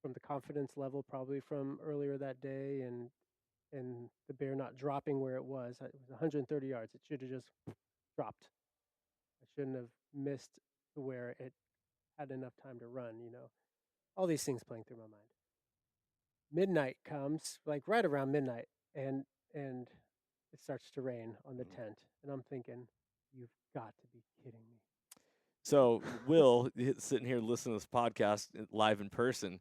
from the confidence level, probably from earlier that day, and the bear not dropping where it was. It was 130 yards. It should have just dropped. I shouldn't have missed to where it had enough time to run. All these things playing through my mind. Midnight comes, like right around midnight, and it starts to rain on the tent, and I'm thinking, you've got to be kidding me. So Will, sitting here listening to this podcast live in person,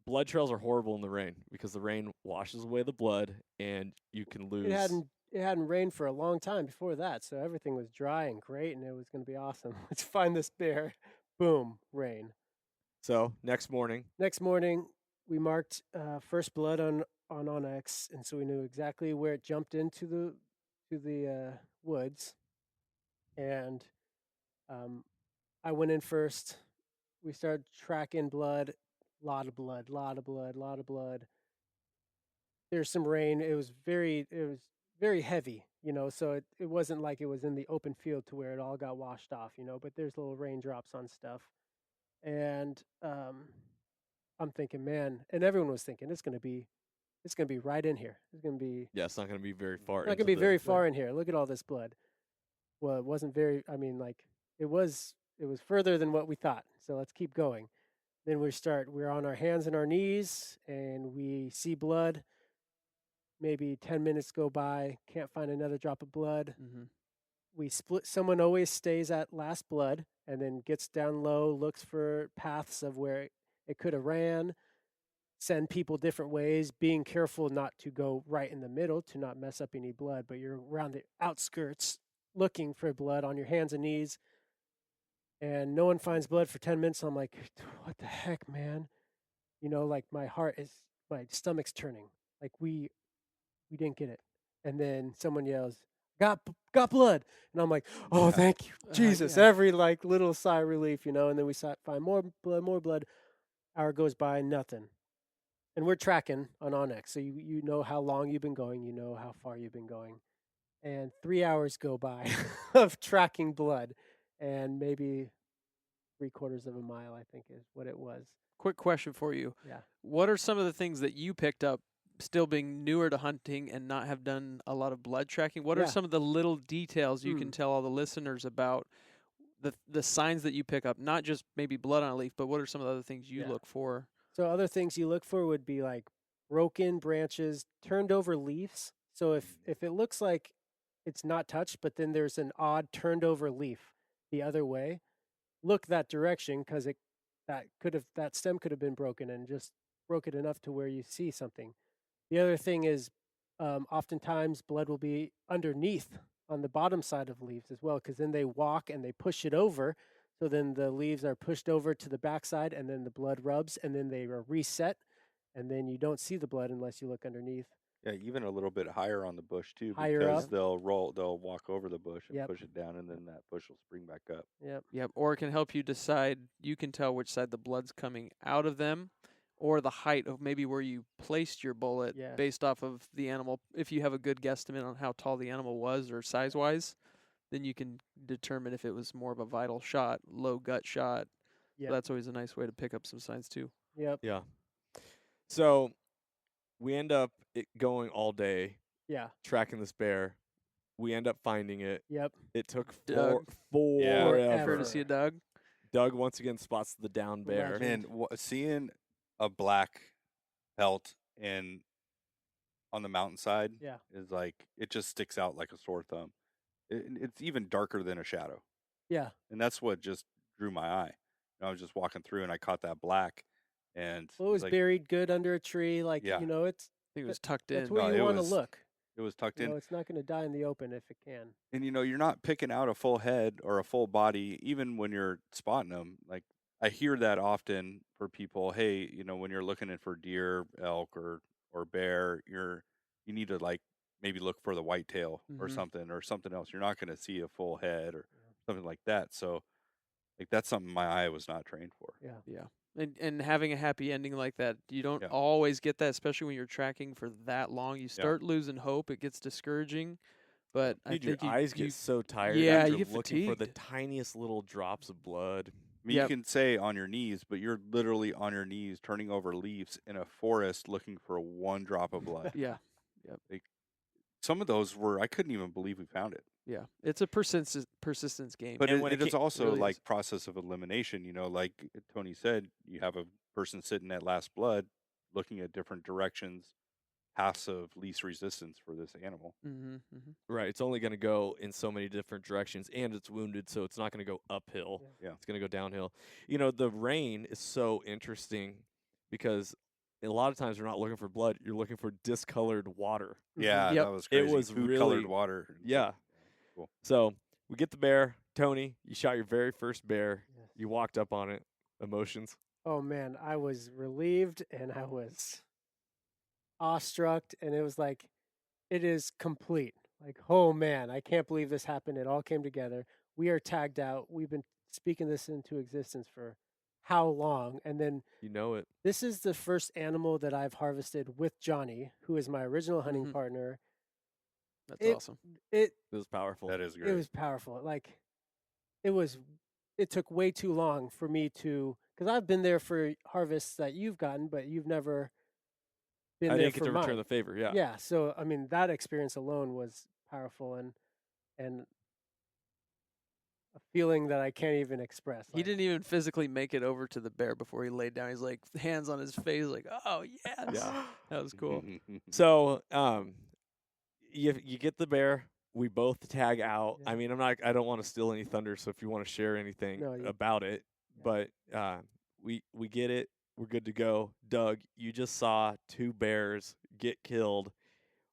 blood trails are horrible in the rain because the rain washes away the blood and you can lose. It hadn't rained for a long time before that, so everything was dry and great, and it was going to be awesome. Let's find this bear. Boom, rain. So next morning, We marked first blood on Onyx, and so we knew exactly where it jumped into the woods. And I went in first. We started tracking blood. Lot of blood. There's some rain. It was very heavy, so it wasn't like it was in the open field to where it all got washed off, but there's little raindrops on stuff. And I'm thinking, man, and everyone was thinking it's gonna be right in here. It's gonna be it's not going to be very far. not gonna be very far in here. Look at all this blood. Well, it wasn't very. I mean, like it was further than what we thought. So let's keep going. Then we're on our hands and our knees, and we see blood. Maybe 10 minutes go by, can't find another drop of blood. Mm-hmm. We split. Someone always stays at last blood and then gets down low, looks for paths of where it could have ran, send people different ways, being careful not to go right in the middle to not mess up any blood, but you're around the outskirts looking for blood on your hands and knees. And no one finds blood for 10 minutes. So I'm like, what the heck, man? Like my stomach's turning. Like we didn't get it. And then someone yells, got blood. And I'm like, oh, thank you, Jesus. Yeah. Every like little sigh of relief, and then we find more blood. Hour goes by, nothing. And we're tracking on Onyx. So you know how long you've been going, you know how far you've been going. And 3 hours go by of tracking blood, and maybe 3/4 of a mile, I think is what it was. Quick question for you. Yeah. What are some of the things that you picked up still being newer to hunting and not have done a lot of blood tracking? What are some of the little details you can tell all the listeners about the signs that you pick up? Not just maybe blood on a leaf, but what are some of the other things you look for? So other things you look for would be like broken branches, turned over leaves. So if it looks like it's not touched, but then there's an odd turned over leaf the other way, look that direction, because that stem could have been broken and just broke it enough to where you see something. The other thing is oftentimes blood will be underneath on the bottom side of leaves as well, because then they walk and they push it over. So then the leaves are pushed over to the backside, and then the blood rubs, and then they are reset, and then you don't see the blood unless you look underneath. Yeah, even a little bit higher on the bush too, Higher because up. they'll walk over the bush and push it down, and then that bush will spring back up. Yep. Or it can help you decide. You can tell which side the blood's coming out of them, or the height of maybe where you placed your bullet based off of the animal. If you have a good guesstimate on how tall the animal was or size wise, then you can determine if it was more of a vital shot, low gut shot. Yep. So that's always a nice way to pick up some signs too. Yep. Yeah. So we end up going all day. Yeah. Tracking this bear. We end up finding it. Yep. It took Doug. forever. Courtesy of Doug. Doug once again spots the down bear. Man, seeing a black pelt on the mountainside is like, it just sticks out like a sore thumb. It's even darker than a shadow. Yeah. And that's what just drew my eye. I was just walking through and I caught that black, and it was like, buried good under a tree. Like, Yeah. I think it was tucked in. That's where No, you it want to was- look. it was tucked in. It's not going to die in the open if it can. And you're not picking out a full head or a full body, even when you're spotting them. Like, I hear that often for people. Hey, when you're looking for deer, elk, or bear, you need to like maybe look for the whitetail or something else. You're not going to see a full head or something like that. So, like, that's something my eye was not trained for. Yeah. Yeah. And having a happy ending like that, you don't Yeah. always get that, especially when you're tracking for that long. You start losing hope. It gets discouraging. But I Dude, your think eyes get so tired yeah, after you get looking for the fatigued. tiniest little drops of blood. I mean, Yep. you can say on your knees, but you're literally on your knees turning over leaves in a forest looking for one drop of blood. Yeah. Some of those I couldn't even believe we found it. Yeah. It's a persistence game. But And when it it is also really like is. process of elimination, like Tony said, you have a person sitting at last blood looking at different directions, paths of least resistance for this animal. Mm-hmm, mm-hmm. Right, it's only going to go in so many different directions, and it's wounded, so it's not going to go uphill. Yeah. It's going to go downhill. The rain is so interesting because a lot of times you're not looking for blood; you're looking for discolored water. Yeah, Yep. that was It crazy. was Food colored really- water. Yeah. Cool. So we get the bear. Tony, you shot your very first bear. Yes. You walked up on it. Emotions. Oh man, I was relieved and I was awestruck, and it was like, it is complete. Like, oh man, I can't believe this happened. It all came together. We are tagged out. We've been speaking this into existence for how long? And then You know it. this is the first animal that I've harvested with Johnny, who is my original hunting Mhm. partner. That's It- awesome. It It was powerful. That is great. it was powerful. Like, it took way too long for me to, because I've been there for harvests that you've gotten, but you've never been I there didn't get for to return mine. the favor. Yeah. Yeah. So I mean, that experience alone was powerful, and a feeling that I can't even express. He didn't even physically make it over to the bear before he laid down. He's like, hands on his face, like, oh yes. Yeah. That was cool. So, you get the bear. We both tag out. Yeah. I mean, I don't want to steal any thunder. So if you want to share anything No, you- about it, but we get it. We're good to go. Doug, you just saw 2 bears get killed.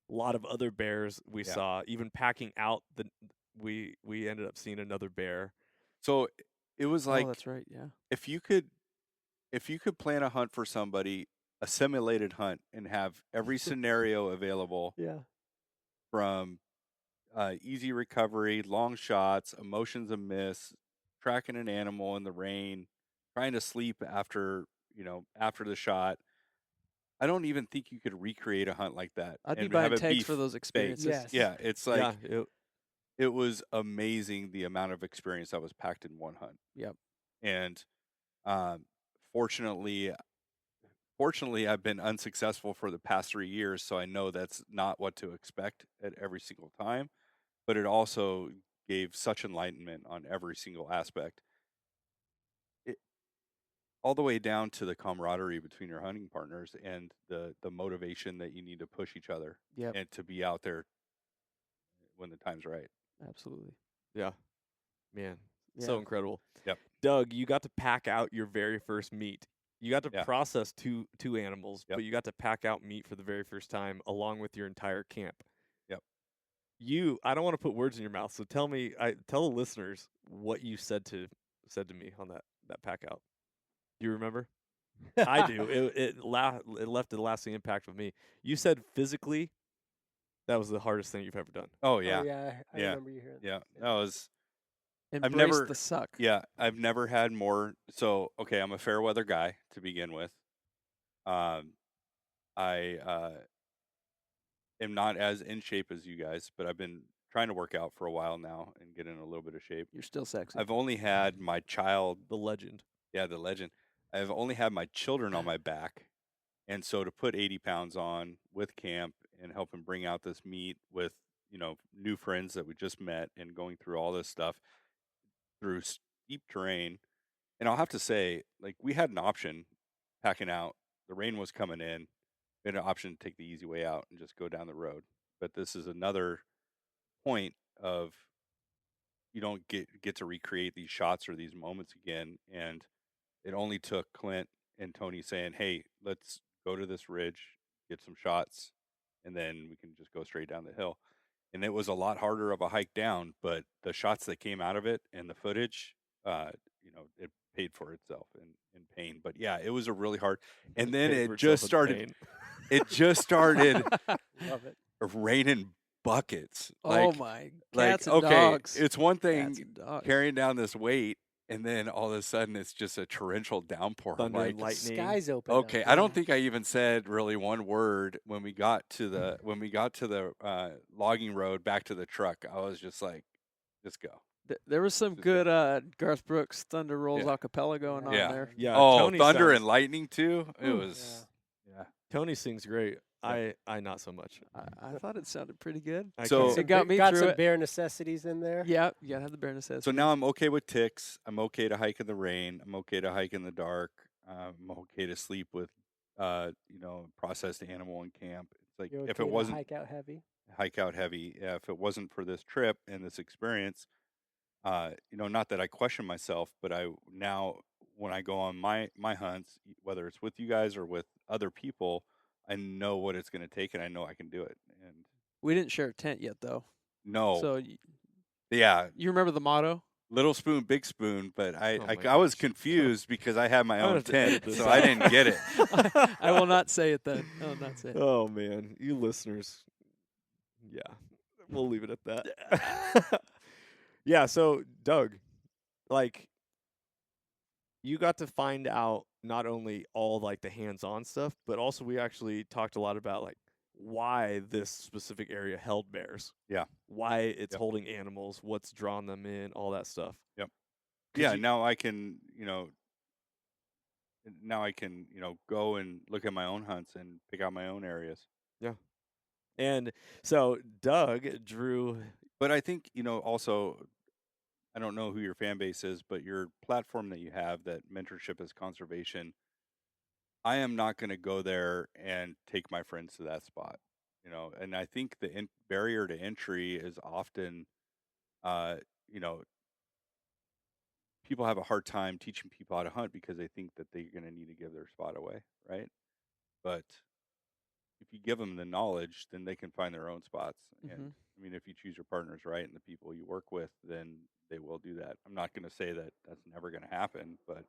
A lot of other bears we Yeah. saw. Even packing out we ended up seeing another bear. So it was like oh, that's right. Yeah. if you could plan a hunt for somebody, a simulated hunt, and have every scenario available Yeah. from easy recovery, long shots, emotions of miss, tracking an animal in the rain, trying to sleep after the shot. I don't even think you could recreate a hunt like that. I'd be and buying have it tags be for those experiences. Yes. Yeah, it's like yeah, it was amazing the amount of experience that was packed in one hunt. Yep. And fortunately, I've been unsuccessful for the past 3 years, so I know that's not what to expect at every single time. But it also gave such enlightenment on every single aspect. All the way down to the camaraderie between your hunting partners and the motivation that you need to push each other Yep. and to be out there when the time's right. Absolutely. yeah. Man, so Yeah. incredible. Yep. Doug, you got to pack out your very first meat. You got to Yeah. process two animals, Yep. but you got to pack out meat for the very first time along with your entire camp. Yep. I don't want to put words in your mouth, so tell the listeners what you said to me on that pack out. Do you remember? I do. It left a lasting impact with me. You said physically that was the hardest thing you've ever done. Oh Oh, yeah. yeah. I Yeah. remember you hearing Yeah. that. That was Embrace never- the suck. Yeah, I've never had more. So, okay, I'm a fair weather guy to begin with. I am not as in shape as you guys, but I've been trying to work out for a while now and get in a little bit of shape. You're still sexy. I've only had my child, The legend. yeah, the legend. I've only had my children on my back. And so to put 80 pounds on with camp and help him bring out this meat with, new friends that we just met and going through all this stuff through steep terrain. And I'll have to say, like, we had an option packing out. The rain was coming in. We had an option to take the easy way out and just go down the road. But this is another point of you don't get to recreate these shots or these moments again. And it only took Clint and Tony saying, hey, let's go to this ridge, get some shots, and then we can just go straight down the hill. And it was a lot harder of a hike down, but the shots that came out of it and the footage, it paid for itself in pain. But yeah, it was a really hard. And then Paid for it just itself in started. pain. It just started Love it. raining buckets. oh my. Like Cats and okay, dogs. it's one Cats thing and dogs. carrying down this weight and then all of a sudden it's just a torrential downpour. I'm Thunder like, and lightning. Skies open. okay, up. I don't think I even said really one word when we got to the logging road back to the truck. I was just like, just go. There was some Just good Garth Brooks Thunder Rolls Yeah. acapella going on Yeah. there. Yeah. Oh, Tony thunder sounds- and lightning too. It Ooh. was yeah. Tony sings great. I not so much. I thought it sounded pretty good. I So- can't- It got me got through some it. bare necessities in there. Yeah, you gotta have the bare necessities. So now I'm okay with ticks. I'm okay to hike in the rain. I'm okay to hike in the dark. I'm okay to sleep with, processed animal in camp. It's like You're if okay it to wasn't hike out heavy. hike out heavy, yeah, if it wasn't for this trip and this experience, not that I question myself, but I now when I go on my hunts, whether it's with you guys or with other people, I know what it's going to take and I know I can do it. And we didn't share a tent yet, though. no, So yeah, you remember the motto? little spoon, big spoon, but Oh I my was gosh. confused because I had my I'm gonna own have to edit tent, this so out. I didn't get it. I will not say it then. I will not say it. Oh man, you listeners. Yeah, we'll leave it at that. Yeah. So Doug, like, you got to find out not only all like the hands-on stuff, but also we actually talked a lot about like why this specific area held bears. Yeah. Why it's Yep. holding animals, what's drawn them in, all that stuff. Yep. 'Cause Yeah, you- now I can, go and look at my own hunts and pick out my own areas. And so Doug drew. But I think, also, I don't know who your fan base is, but your platform that you have, that mentorship is conservation, I am not going to go there and take my friends to that spot, and I think the barrier to entry is often, uh, people have a hard time teaching people how to hunt because they think that they're going to need to give their spot away, right? But if you give them the knowledge, then they can find their own spots. And Mhm. I mean, if you choose your partners right and the people you work with, then they will do that. I'm not going to say that that's never going to happen, but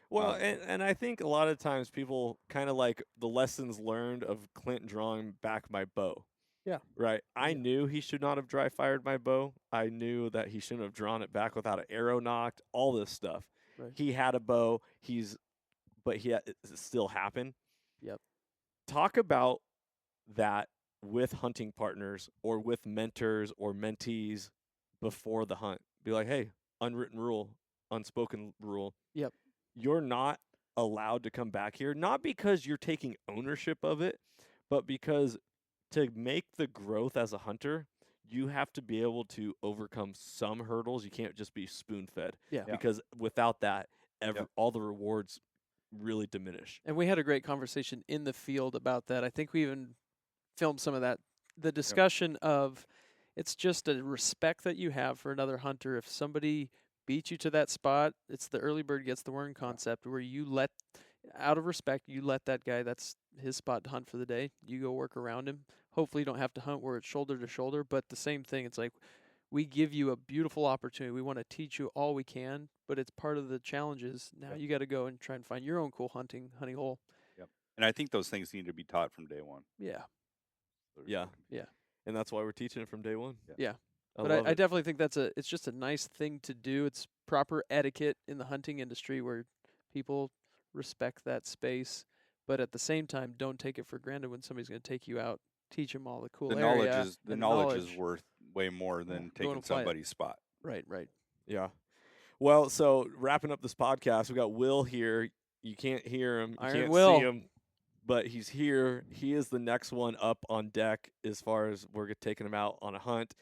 Well, Um, and I think a lot of times people kind of like the lessons learned of Clint drawing back my bow. Yeah. Right. I Yeah. knew he should not have dry fired my bow. I knew that he shouldn't have drawn it back without an arrow knocked, all this stuff. Right. He had a bow. But it still happened. Yep. Talk about that with hunting partners or with mentors or mentees before the hunt. Be like, hey, unwritten rule, unspoken rule. Yep. You're not allowed to come back here, not because you're taking ownership of it, but because to make the growth as a hunter, you have to be able to overcome some hurdles. You can't just be spoon fed. Yeah. Yeah. Because without that, Yep. all the rewards really diminish. And we had a great conversation in the field about that. I think we even filmed some of that. The discussion of it's just a respect that you have for another hunter. If somebody beats you to that spot, it's the early bird gets the worm concept where you let, out of respect, you let that guy, that's his spot to hunt for the day. You go work around him. Hopefully you don't have to hunt where it's shoulder to shoulder, but the same thing. It's like we give you a beautiful opportunity. We want to teach you all we can, but it's part of the challenges. Now Yep. you got to go and try and find your own cool hunting hole. and I think those things need to be taught from day one. Yeah. So there's Yeah. no confusion. Yeah. And that's why we're teaching it from day one. Yeah. I But love I it. definitely think it's just a nice thing to do. It's proper etiquette in the hunting industry where people respect that space, but at the same time, don't take it for granted when somebody's going to take you out, teach them all the cool The area. knowledge is and worth way more than Go taking and apply it. somebody's spot. Right, right. Yeah. Well, so wrapping up this podcast, we got Will here. You can't hear him. You Iron can't Will. see him, but he's here. He is the next one up on deck as far as we're taking him out on a hunt.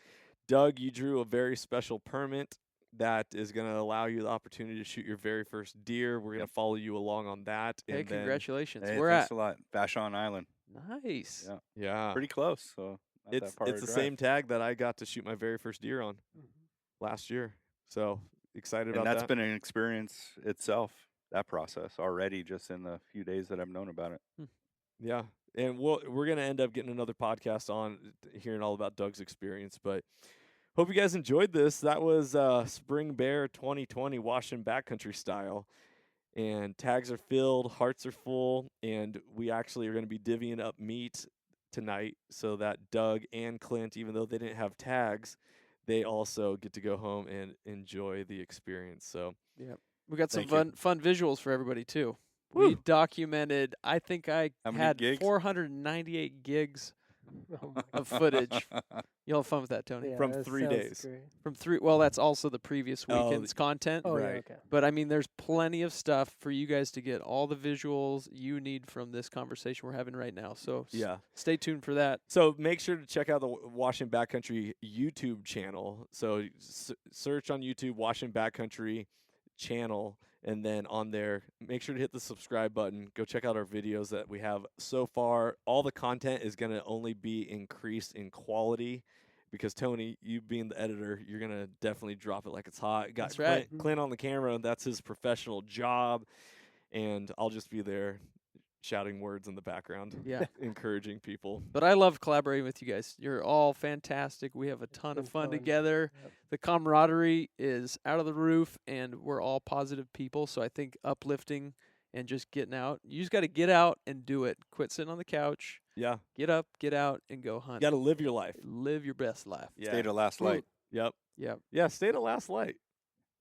Doug, you drew a very special permit that is going to allow you the opportunity to shoot your very first deer. We're going to follow you along on that. Hey, and then- congratulations. Hey, We're thanks at a lot. Vashon Island. nice. Yeah. Yeah. Pretty close. So not It's that far it's to the drive. same tag that I got to shoot my very first deer on last year. So excited And about that's that. been an experience itself, that process already, just in the few days that I've known about it. Yeah, and we're gonna end up getting another podcast on hearing all about Doug's experience. But hope you guys enjoyed this. That was Spring Bear 2020 Washington Backcountry style, and tags are filled, hearts are full, and we actually are gonna be divvying up meat tonight so that Doug and Clint, even though they didn't have tags, they also get to go home and enjoy the experience. So We got some Thank you. fun visuals for everybody too. Woo. We documented. I think I How many had gigs? 498 gigs Oh my of footage. You'll have fun with that, Tony. Yeah, From that 3 sounds days. great. From 3. Well, that's also the previous Oh, weekend's content. Oh, yeah, Right. okay. But I mean, there's plenty of stuff for you guys to get all the visuals you need from this conversation we're having right now. So yeah. stay tuned for that. So make sure to check out the Washington Backcountry YouTube channel. So search on YouTube Washington Backcountry channel, and then on there, make sure to hit the subscribe button. Go check out our videos that we have so far. All the content is going to only be increased in quality because, Tony, you being the editor, you're going to definitely drop it like it's hot. Got That's right. Clint on the camera. That's his professional job. And I'll just be there shouting words in the background, Yeah. encouraging people. But I love collaborating with you guys. You're all fantastic. We have a ton of been fun fun. together. Yep. The camaraderie is out of the roof, and we're all positive people. So I think uplifting and just getting out. You just got to get out and do it. Quit sitting on the couch. Yeah. Get up, get out, and go hunt. You got to live your life. Live your best life. Yeah. Stay to last light. Yep. Yep. Yeah, stay to last light.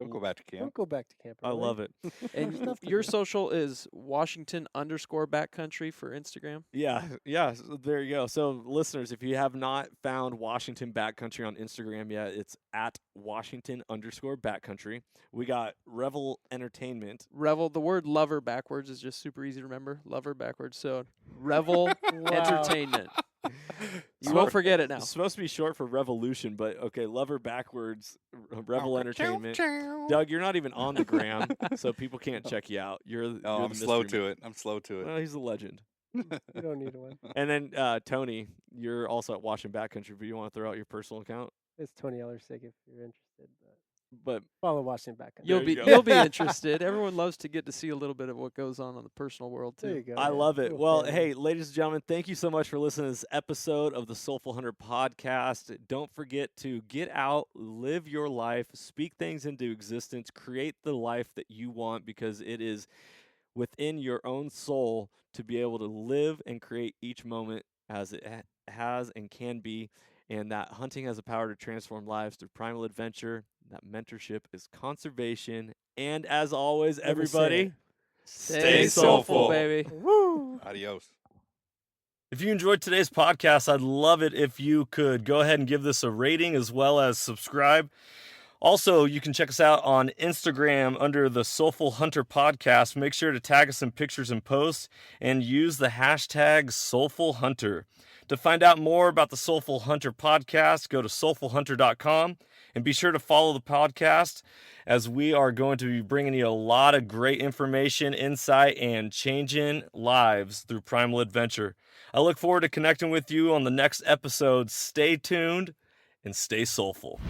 Don't go back to camp. Don't go back to camp. I love it. And stuff to your do. social is Washington_backcountry for Instagram. Yeah, yeah. So there you go. So, listeners, if you have not found Washington Backcountry on Instagram yet, it's at Washington_backcountry. We got Revol Entertainment. Revol, the word lover backwards is just super easy to remember. Lover backwards. So Revol Entertainment. You won't forget it now. It's supposed to be short for revolution, but okay, lover backwards, Revol Entertainment. Doug, you're not even on the gram, so people can't check you out. You're Oh, you're I'm the slow mystery to it. I'm slow to man. it. Well, he's a legend. You don't need one. And then Tony, you're also at Washington Backcountry, but you want to throw out your personal account? It's Tony Ellersig if you're interested. But But follow Washington back. You'll you be go. you'll be interested. Everyone loves to get to see a little bit of what goes on in the personal world There you too. go. I yeah, love it. little Well, family. hey, ladies and gentlemen, thank you so much for listening to this episode of the Soulful Hunter podcast. Don't forget to get out, live your life, speak things into existence, create the life that you want because it is within your own soul to be able to live and create each moment as it has and can be. And that hunting has the power to transform lives through primal adventure. That mentorship is conservation. And as always, Let me say everybody, it. stay soulful. baby. Woo! Adios. If you enjoyed today's podcast, I'd love it if you could go ahead and give this a rating as well as subscribe. Also, you can check us out on Instagram under the Soulful Hunter Podcast. Make sure to tag us in pictures and posts and use the hashtag Soulful Hunter. To find out more about the Soulful Hunter Podcast, go to soulfulhunter.com and be sure to follow the podcast as we are going to be bringing you a lot of great information, insight, and changing lives through primal adventure. I look forward to connecting with you on the next episode. Stay tuned and stay soulful.